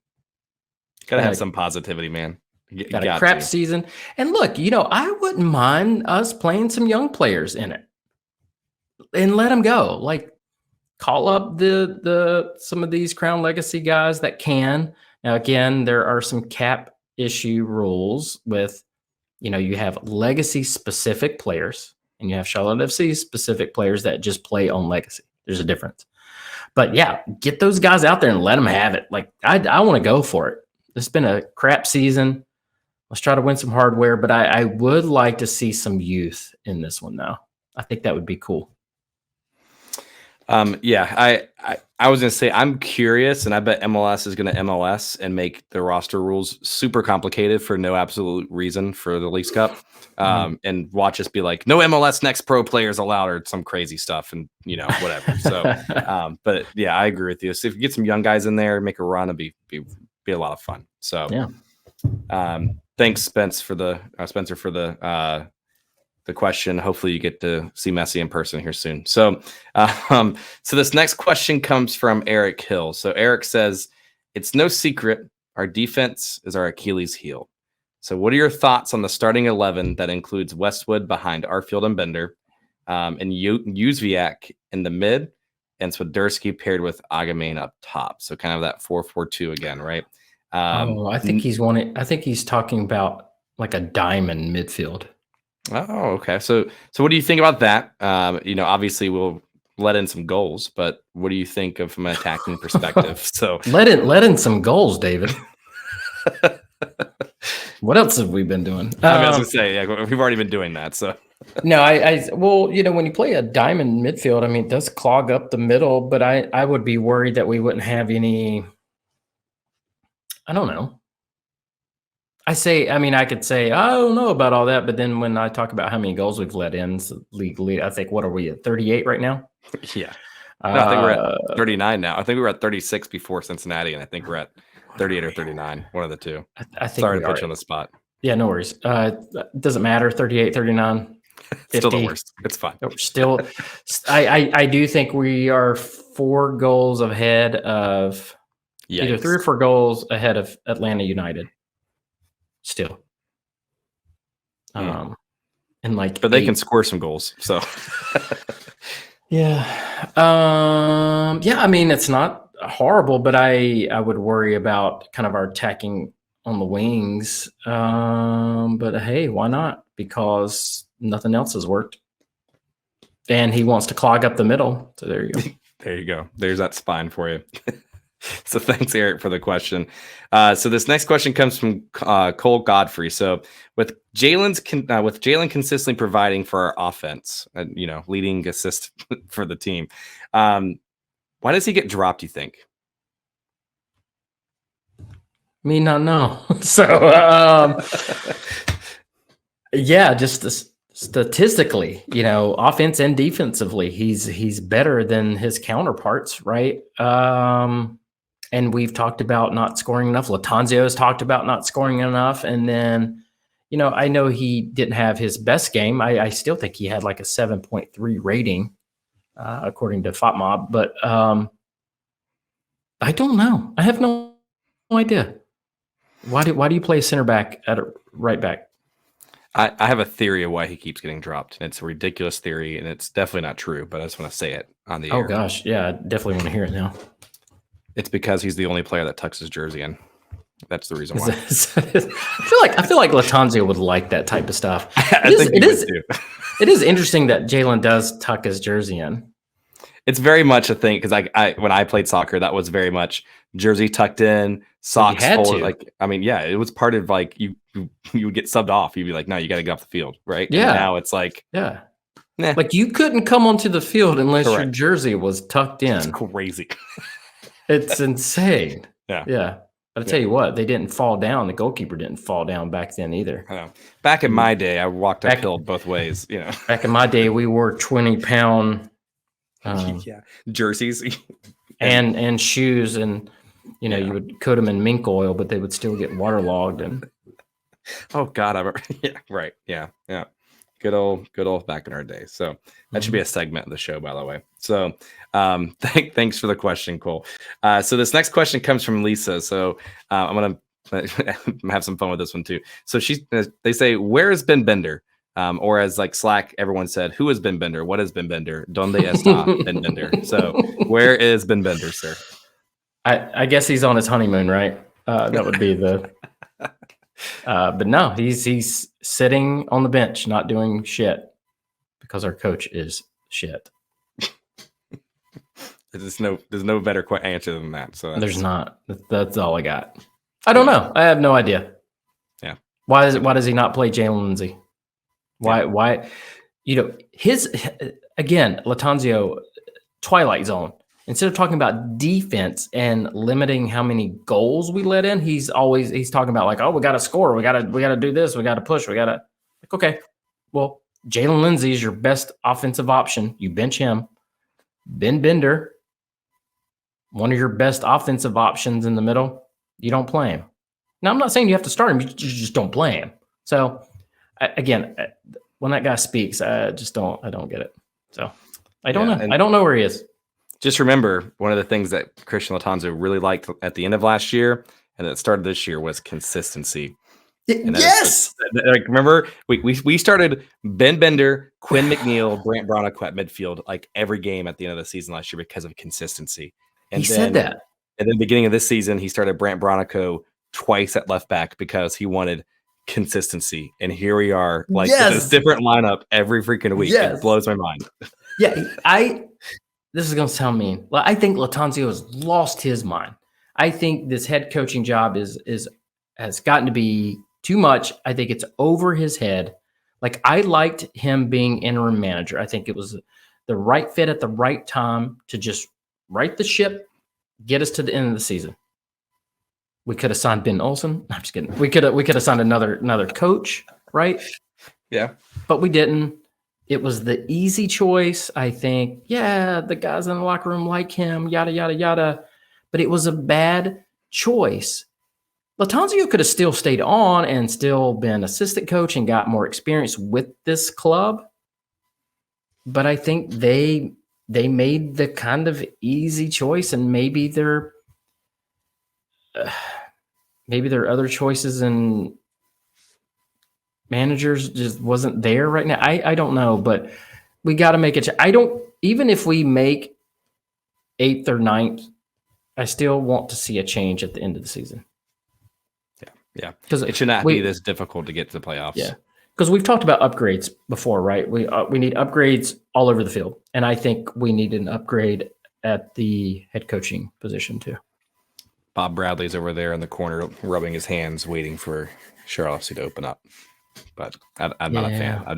Speaker 1: Gotta have some positivity, man.
Speaker 2: Got a crap season. And look, I wouldn't mind us playing some young players in it and let them go. Like, call up some of these Crown Legacy guys that can. Now, again, there are some cap issue rules with, you have Legacy specific players and you have Charlotte FC specific players that just play on Legacy. There's a difference. But yeah, get those guys out there and let them have it. Like, I want to go for it. It's been a crap season. Let's try to win some hardware, but I would like to see some youth in this one, though. I think that would be cool.
Speaker 1: I was going to say, I'm curious, and I bet MLS is going to MLS and make the roster rules super complicated for no absolute reason for the Leagues Cup. And watch us be like, no MLS Next Pro players allowed or some crazy stuff and, whatever. So, but yeah, I agree with you. So if you get some young guys in there, make a run, it'd be a lot of fun. So,
Speaker 2: yeah.
Speaker 1: Thanks, Spencer, for the question. Hopefully you get to see Messi in person here soon. So this next question comes from Eric Hill. So Eric says, it's no secret our defense is our Achilles heel. So what are your thoughts on the starting 11 that includes Westwood behind Arfield and Bender, and Uzviak in the mid, and Swiderski paired with Agamane up top. So kind of that 4-4-2 again, right?
Speaker 2: I think he's talking about like a diamond midfield.
Speaker 1: Oh, okay. So what do you think about that? Obviously we'll let in some goals, but what do you think of from an attacking perspective? So
Speaker 2: let in some goals, David. What else have we been doing?
Speaker 1: I was gonna say, yeah, we've already been doing that. So
Speaker 2: no, well, when you play a diamond midfield, I mean, it does clog up the middle, but I would be worried that we wouldn't have any. I don't know. I could say, I don't know about all that, but then when I talk about how many goals we've let in league lead, I think, what are we at 38 right now?
Speaker 1: Yeah. No, I think we're at 39 now. I think we were at 36 before Cincinnati, and I think we're at 38 or 39, one of the two.
Speaker 2: I think
Speaker 1: sorry to put you on the spot.
Speaker 2: Yeah, no worries. Doesn't matter. 38, 39.
Speaker 1: Still the worst. It's fine.
Speaker 2: Still, I do think we are 4 goals ahead of either 3 or 4 goals ahead of Atlanta United. Still, and like,
Speaker 1: but they can score some goals. So,
Speaker 2: yeah. I mean, it's not horrible, but I would worry about kind of our attacking on the wings. But hey, why not? Because nothing else has worked. And he wants to clog up the middle. So there you go.
Speaker 1: There you go. There's that spine for you. So thanks, Eric, for the question. So this next question comes from Cole Godfrey. So with Jalen consistently providing for our offense, leading assist for the team, why does he get dropped, you think?
Speaker 2: Me not know. So yeah, just statistically, offense and defensively, he's better than his counterparts, right? And we've talked about not scoring enough. Latanzio has talked about not scoring enough. And then, I know he didn't have his best game. I still think he had like a 7.3 rating, according to FOTMob. But I don't know. I have no idea. Why do you play center back at a right back?
Speaker 1: I have a theory of why he keeps getting dropped. It's a ridiculous theory, and it's definitely not true, but I just want to say it on the air.
Speaker 2: Oh, gosh. Yeah, I definitely want to hear it now.
Speaker 1: It's because he's the only player that tucks his jersey in. That's the reason why.
Speaker 2: I feel like Latanzio would like that type of stuff.
Speaker 1: It
Speaker 2: is interesting that Jalen does tuck his jersey in.
Speaker 1: It's very much a thing because I when I played soccer, that was very much jersey tucked in, socks forward. Like, I mean, yeah, it was part of like you would get subbed off. You'd be like, no, you got to get off the field, right?
Speaker 2: Yeah.
Speaker 1: And now it's like,
Speaker 2: yeah, like you couldn't come onto the field unless your jersey was tucked in.
Speaker 1: It's crazy.
Speaker 2: It's insane.
Speaker 1: Yeah.
Speaker 2: But I tell you what, they didn't fall down. The goalkeeper didn't fall down back then either.
Speaker 1: Back in my day, I walked uphill both ways.
Speaker 2: Back in my day, we wore 20-pound
Speaker 1: jerseys
Speaker 2: and shoes, and you would coat them in mink oil, but they would still get waterlogged. And
Speaker 1: oh God, right, yeah. Good old back in our day. So that should be a segment of the show, by the way. So thanks for the question, Cole. So this next question comes from Lisa. So I'm gonna have some fun with this one too. So they say, where is Ben Bender? Or as like Slack, everyone said, who is Ben Bender? What is Ben Bender? ¿Dónde está Ben Bender? So where is Ben Bender, sir?
Speaker 2: I guess he's on his honeymoon, right? That would be the. But no, he's sitting on the bench, not doing shit, because our coach is shit.
Speaker 1: There's no better answer than that. So
Speaker 2: there's not. That's all I got. I don't know. I have no idea.
Speaker 1: Yeah.
Speaker 2: Why does he not play Jalen Lindsey? Why? His again, Latanzio, Twilight Zone. Instead of talking about defense and limiting how many goals we let in, he's talking about like, oh, we got to score, we got to do this, we got to push, okay. Well, Jalen Lindsey is your best offensive option. You bench him. Ben Bender, one of your best offensive options in the middle. You don't play him. Now, I'm not saying you have to start him. You just don't play him. So, again, when that guy speaks, I don't get it. So, I don't know. I don't know where he is.
Speaker 1: Just remember, one of the things that Christian Latanzio really liked at the end of last year and that started this year was consistency. And
Speaker 2: Yes.
Speaker 1: like, remember, we started Ben Bender, Quinn McNeil, Brant Bronick at midfield like every game at the end of the season last year because of consistency. And
Speaker 2: He said that.
Speaker 1: At the beginning of this season, he started Brant Bronico twice at left back because he wanted consistency. And here we are, like with this different lineup every freaking week. It blows my mind.
Speaker 2: Yeah, this is going to sound mean. I think Lattanzio has lost his mind. I think this head coaching job has gotten to be too much. I think it's over his head. Like, I liked him being interim manager. I think it was the right fit at the right time to just right the ship, get us to the end of the season. We could have signed Ben Olsen. I'm just kidding. We could have signed another coach, right?
Speaker 1: Yeah,
Speaker 2: but we didn't. It was the easy choice, I think. Yeah, the guys in the locker room like him, yada, yada, yada. But it was a bad choice. Lattanzio could have still stayed on and still been assistant coach and got more experience with this club. But I think they made the kind of easy choice, and maybe there are other choices and managers just wasn't there right now. I don't know, but we got to make it. Even if we make 8th or 9th, I still want to see a change at the end of the season.
Speaker 1: Yeah. Because it should not be this difficult to get to the playoffs.
Speaker 2: Yeah. Because we've talked about upgrades before, right? We need upgrades all over the field. And I think we need an upgrade at the head coaching position too.
Speaker 1: Bob Bradley's over there in the corner rubbing his hands, waiting for Charles to open up. But I'm not a fan. I'm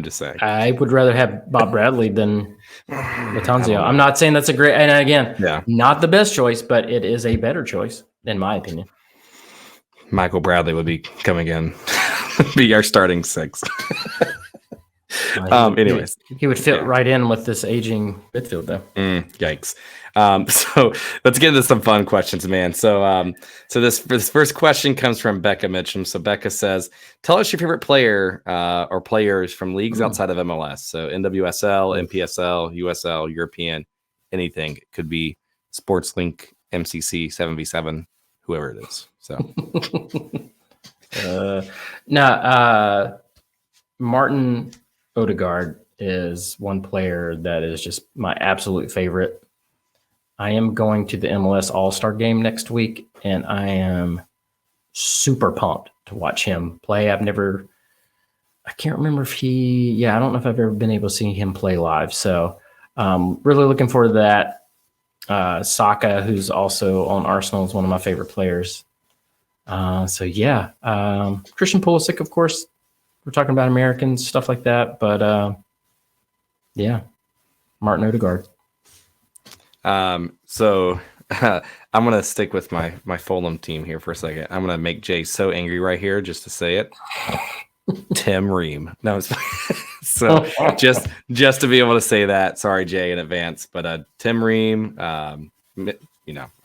Speaker 1: just saying.
Speaker 2: I would rather have Bob Bradley than Lattanzio. I'm not saying that's a great, and again, not the best choice, but it is a better choice, in my opinion.
Speaker 1: Michael Bradley would be coming in, be our starting 6. Anyways,
Speaker 2: he would fit right in with this aging midfield, though.
Speaker 1: Yikes! So let's get into some fun questions, man. So this first question comes from Becca Mitchum. So Becca says, "Tell us your favorite player or players from leagues outside of MLS. So NWSL, NPSL, USL, European, anything. It could be Sports Link, MCC, 7v7, whoever it is." So,
Speaker 2: Martin Odegaard is one player that is just my absolute favorite. I am going to the MLS All-Star game next week, and I am super pumped to watch him play. I can't remember if I don't know if I've ever been able to see him play live. So really looking forward to that. Saka, who's also on Arsenal, is one of my favorite players. Christian Pulisic, of course. We're talking about Americans, stuff like that. But Martin Odegaard.
Speaker 1: So I'm going to stick with my Fulham team here for a second. I'm going to make Jay so angry right here just to say it. Tim Ream. No, it's so just to be able to say that. Sorry, Jay, in advance. But Tim Ream, I'm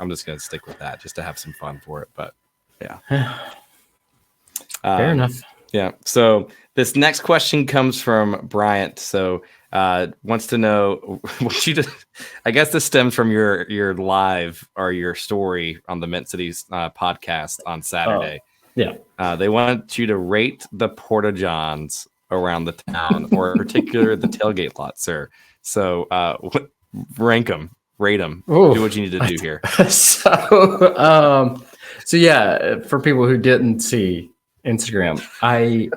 Speaker 1: just going to stick with that just to have some fun for it. But yeah.
Speaker 2: Fair enough.
Speaker 1: Yeah. So this next question comes from Bryant. So wants to know what you did. I guess this stems from your live or your story on the Mint Cities podcast on Saturday. They want you to rate the Porta Johns around the town, or in particular the tailgate lot, sir. So rank them, rate them, do what you need to do here.
Speaker 2: So yeah, for people who didn't see Instagram, I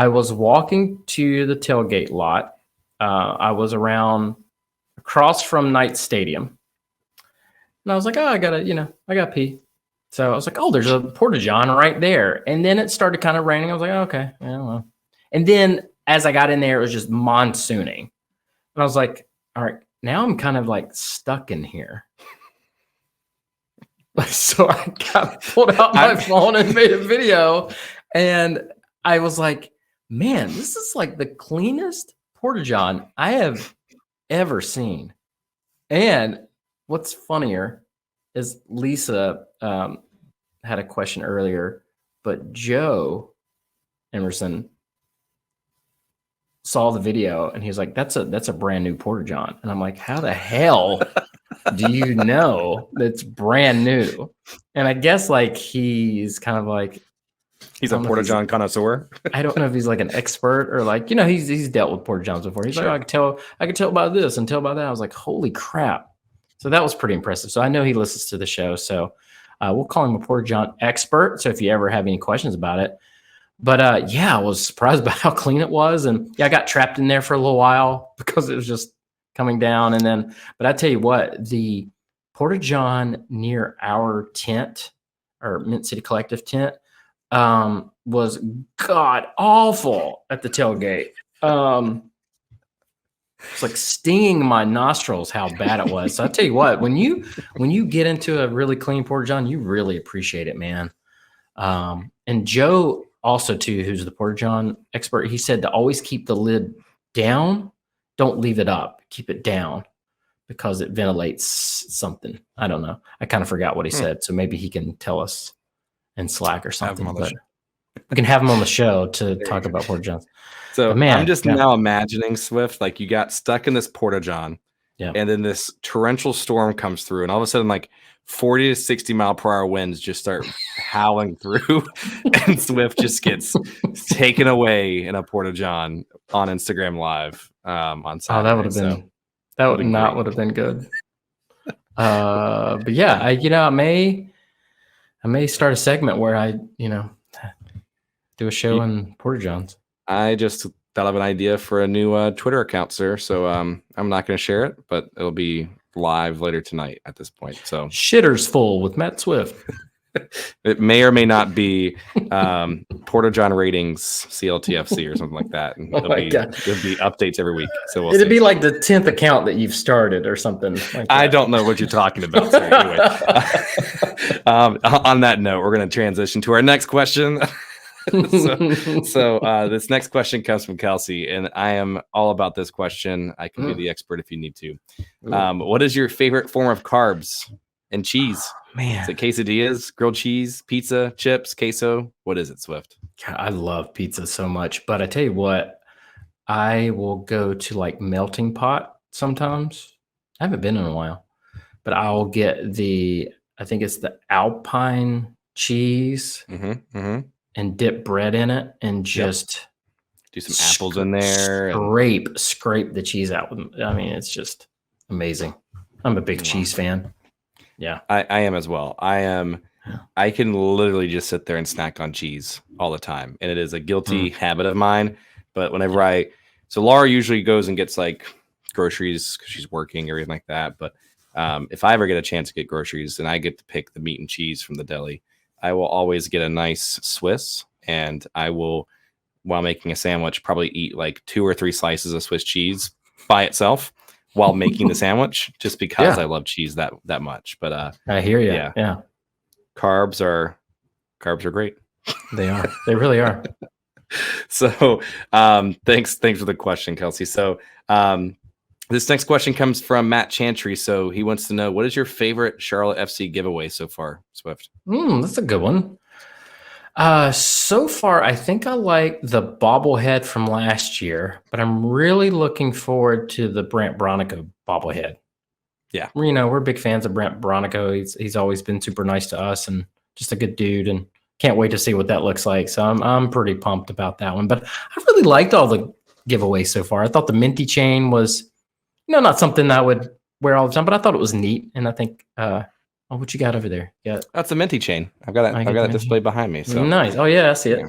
Speaker 2: was walking to the tailgate lot. I was across from Knight Stadium, and I was like, "Oh, I gotta pee." So I was like, "Oh, there's a Porta John right there." And then it started kind of raining. I was like, oh, "Okay, yeah, well." And then as I got in there, it was just monsooning, and I was like, "All right, now I'm kind of like stuck in here." So I pulled out my phone and made a video, and I was like, "Man, this is like the cleanest Porta John I have ever seen." And what's funnier is Lisa had a question earlier, but Joe Emerson saw the video and he's like, that's a brand new Porta John. And I'm like, how the hell do you know that's brand new? And I guess like he's kind of like,
Speaker 1: He's a Porta-John connoisseur.
Speaker 2: I don't know if he's like an expert or like, he's dealt with Porta-Johns before. He's like, I can tell about this and tell about that. I was like, holy crap. So that was pretty impressive. So I know he listens to the show. So we'll call him a Porta-John expert. So if you ever have any questions about it. But I was surprised about how clean it was. And I got trapped in there for a little while because it was just coming down. And then, but I tell you what, the Porta-John near our tent or Mint City Collective tent was god awful at the tailgate. It's like stinging my nostrils how bad it was. So I tell you what, when you get into a really clean Porta-John, you really appreciate it, man. And Joe also too, who's the Porta-John expert, he said to always keep the lid down, don't leave it up, keep it down because it ventilates something. I don't know. I kind of forgot what he said, so maybe he can tell us in Slack or something. But we can have him on the show to talk about Porta-Johns.
Speaker 1: So I'm just now imagining, Swift, like you got stuck in this Porta-John, and then this torrential storm comes through, and all of a sudden, like 40 to 60 mile per hour winds just start howling through, and Swift just gets taken away in a Porta-John on Instagram Live on Saturday.
Speaker 2: Oh, that would have been good. But yeah, I may start a segment where I do a show in Porta-Johns.
Speaker 1: I just thought of an idea for a new Twitter account, sir. So I'm not going to share it, but it'll be live later tonight at this point. So
Speaker 2: Shitters Full with Matt Swift.
Speaker 1: It may or may not be Porta-John ratings CLTFC or something like that. And it'll be updates every week. So
Speaker 2: it'd be like the 10th account that you've started or something like that.
Speaker 1: I don't know what you're talking about. So anyway, on that note, we're going to transition to our next question. So this next question comes from Kelsey, and I am all about this question. I can be the expert if you need to. What is your favorite form of carbs and cheese?
Speaker 2: Man,
Speaker 1: is it quesadillas, grilled cheese, pizza, chips, queso? What is it, Swift?
Speaker 2: God, I love pizza so much, but I tell you what, I will go to like melting pot sometimes. I haven't been in a while, but I'll get I think it's the Alpine cheese. And dip bread in it and just
Speaker 1: do some apples in there.
Speaker 2: Scrape the cheese out. I mean, it's just amazing. I'm a big cheese fan. Yeah. I
Speaker 1: am as well. I can literally just sit there and snack on cheese all the time. And it is a guilty habit of mine. But whenever so Laura usually goes and gets like groceries because she's working or anything like that. But if I ever get a chance to get groceries and I get to pick the meat and cheese from the deli, I will always get a nice Swiss, and I will, while making a sandwich, probably eat like 2 or 3 slices of Swiss cheese by itself while making the sandwich, just because I love cheese that much. But
Speaker 2: I hear you. Yeah.
Speaker 1: Carbs are great.
Speaker 2: They are. They really are.
Speaker 1: So thanks for the question, Kelsey. So this next question comes from Matt Chantry. So he wants to know, what is your favorite Charlotte FC giveaway so far, Swift?
Speaker 2: That's a good one. So far, I think I like the bobblehead from last year, but I'm really looking forward to the Brant Bronico bobblehead.
Speaker 1: Yeah.
Speaker 2: We're big fans of Brant Bronico. He's always been super nice to us and just a good dude, and can't wait to see what that looks like. So I'm pretty pumped about that one. But I really liked all the giveaways so far. I thought the Minty chain was not something that I would wear all the time, but I thought it was neat. And I think, what you got over there? Yeah,
Speaker 1: that's a Minty chain. I've got it displayed behind me. So
Speaker 2: nice. Oh yeah, I see it.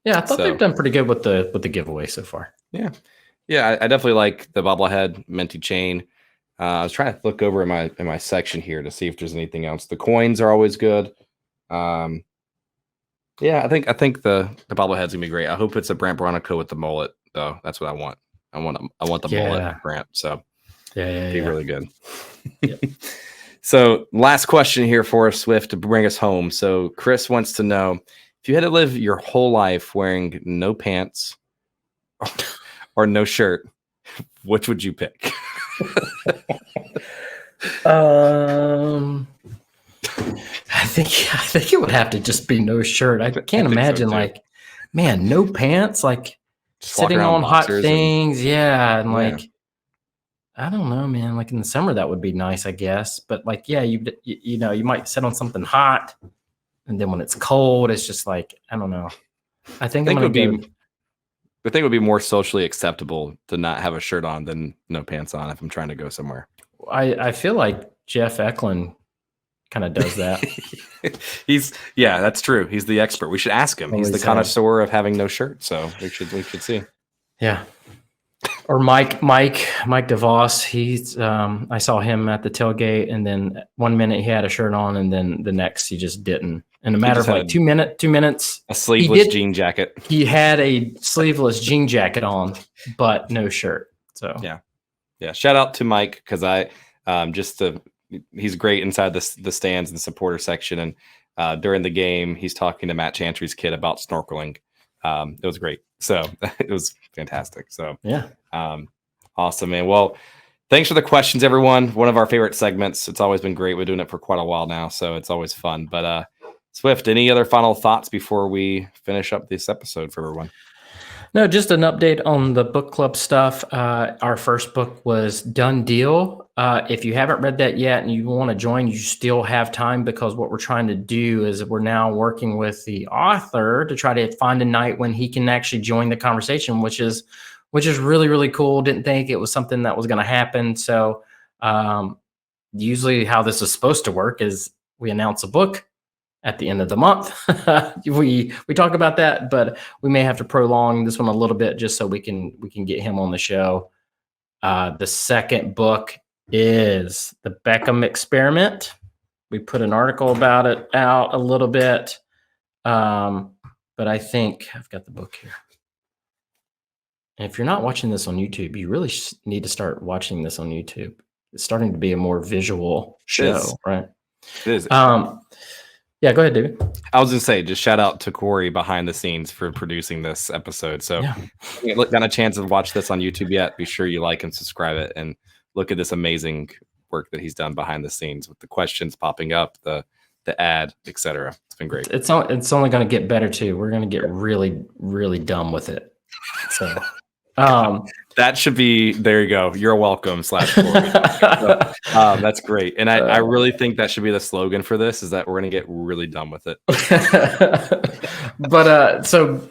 Speaker 2: Yeah, I thought they've done pretty good with the giveaway so far.
Speaker 1: Yeah, I definitely like the bobblehead Minty chain. I was trying to look over in my section here to see if there's anything else. The coins are always good. I think the bobblehead's gonna be great. I hope it's a Brant Bronico with the mullet, though. That's what I want. I want the mullet Brant. So be really good.
Speaker 2: Yep.
Speaker 1: So last question here for us, Swift, to bring us home. So Chris wants to know, if you had to live your whole life wearing no pants or no shirt, which would you pick?
Speaker 2: I think it would have to just be no shirt. I can't imagine no pants, like just sitting on hot things. And I don't know, man. Like in the summer, that would be nice, I guess. But you might sit on something hot And then when it's cold, it's just like, I don't know. I think I'm
Speaker 1: it
Speaker 2: going
Speaker 1: would
Speaker 2: to
Speaker 1: be.
Speaker 2: go.
Speaker 1: I think it would be more socially acceptable to not have a shirt on than no pants on if I'm trying to go somewhere.
Speaker 2: I feel like Jeff Eklund kind of does that.
Speaker 1: That's true. He's the expert. We should ask him. He's the
Speaker 2: Always
Speaker 1: connoisseur of having no shirt. So we should see.
Speaker 2: Yeah. Or Mike DeVos. He's I saw him at the tailgate, and then 1 minute he had a shirt on, and then the next he just didn't. In a matter of like 2 minutes,
Speaker 1: a sleeveless jean jacket.
Speaker 2: He had a sleeveless jean jacket on, but no shirt. So
Speaker 1: yeah. Shout out to Mike, because he's great inside the stands and the supporter section, and during the game he's talking to Matt Chantry's kid about snorkeling. It was great. So it was fantastic. So
Speaker 2: yeah,
Speaker 1: awesome, man. Well, thanks for the questions, everyone. One of our favorite segments. It's always been great. We're doing it for quite a while now, so it's always fun. But Swift, any other final thoughts before we finish up this episode for everyone?
Speaker 2: No, just an update on the book club stuff. Our first book was Done Deal. If you haven't read that yet and you want to join, you still have time, because what we're trying to do is we're now working with the author to try to find a night when he can actually join the conversation, which is really, really cool. Didn't think it was something that was going to happen. So usually how this is supposed to work is we announce a book at the end of the month. we talk about that, but we may have to prolong this one a little bit just so we can get him on the show. The second book is The Beckham Experiment. We put an article about it out a little bit, but I think I've got the book here. And if you're not watching this on YouTube, you really need to start watching this on YouTube. It's starting to be a more visual show, right?
Speaker 1: It is.
Speaker 2: Yeah, go ahead, David.
Speaker 1: I was going to say, just shout out to Corey behind the scenes for producing this episode. So if you haven't gotten a chance to watch this on YouTube yet, be sure you like and subscribe it and look at this amazing work that he's done behind the scenes with the questions popping up, the ad, etc. It's been great.
Speaker 2: It's only going to get better too. We're going to get really, really dumb with it. So
Speaker 1: that should be, there you go. You're welcome / Corey. So, that's great. And I really think that should be the slogan for this, is that we're going to get really dumb with it.
Speaker 2: But so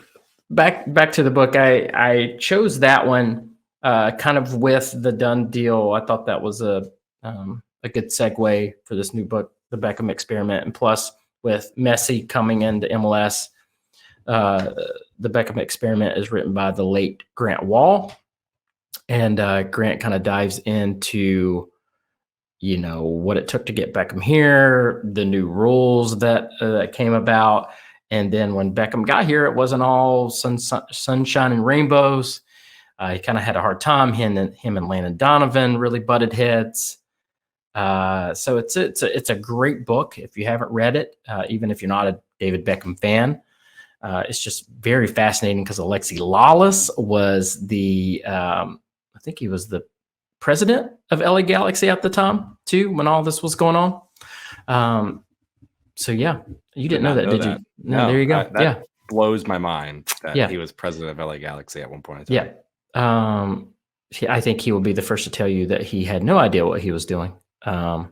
Speaker 2: back to the book, I chose that one kind of with the Done Deal. I thought that was a good segue for this new book, The Beckham Experiment. And plus with Messi coming into MLS, The Beckham Experiment is written by the late Grant Wall, and Grant kind of dives into, what it took to get Beckham here, the new rules that came about, and then when Beckham got here, it wasn't all sunshine and rainbows. He kind of had a hard time. Him and Landon Donovan really butted heads. So it's a great book if you haven't read it, even if you're not a David Beckham fan. It's just very fascinating because Alexi Lawless was I think he was the president of LA Galaxy at the time too, when all this was going on. So yeah, you didn't know that, did you? No, there you go.
Speaker 1: That blows my mind that he was president of LA Galaxy at one point in time.
Speaker 2: Yeah. I think he will be the first to tell you that he had no idea what he was doing. I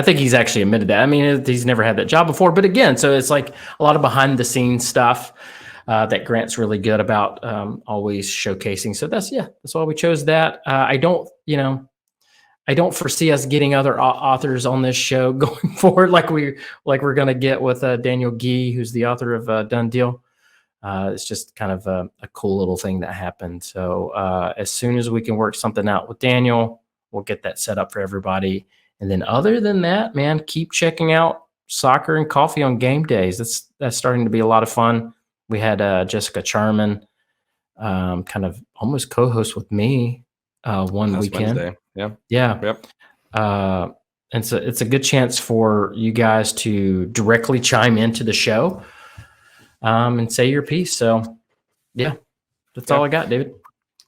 Speaker 2: think he's actually admitted that. I mean, he's never had that job before, but again, so it's like a lot of behind the scenes stuff that Grant's really good about always showcasing. So that's why we chose that. I don't foresee us getting other authors on this show going forward, like we're going to get with Daniel Gee, who's the author of Done Deal. It's just kind of a cool little thing that happened. So as soon as we can work something out with Daniel, we'll get that set up for everybody. And then other than that, man, keep checking out Soccer and Coffee on game days. That's starting to be a lot of fun. We had Jessica Charman kind of almost co-host with me one weekend.
Speaker 1: Wednesday. Yeah.
Speaker 2: Yep. And so it's a good chance for you guys to directly chime into the show and say your piece. So yeah, that's all I got, David.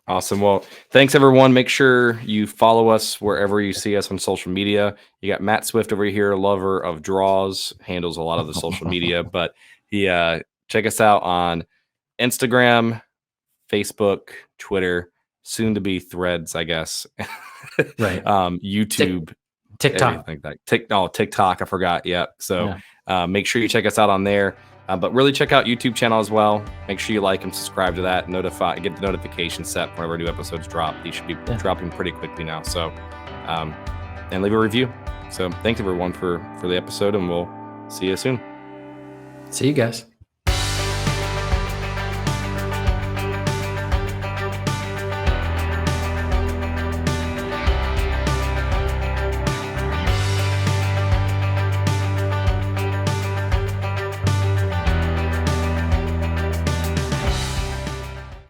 Speaker 1: Awesome. Well, thanks everyone. Make sure you follow us wherever you see us on social media. You got Matt Swift over here, lover of draws, handles a lot of the social media, but he check us out on Instagram, Facebook, Twitter, soon to be Threads, I guess.
Speaker 2: Right.
Speaker 1: YouTube,
Speaker 2: TikTok.
Speaker 1: TikTok. I forgot. Yeah. So Make sure you check us out on there. But really check out YouTube channel as well. Make sure you like and subscribe to that. Get the notification set whenever new episodes drop. These should be dropping pretty quickly now. So, and leave a review. So thanks everyone for the episode, and we'll see you soon.
Speaker 2: See you guys.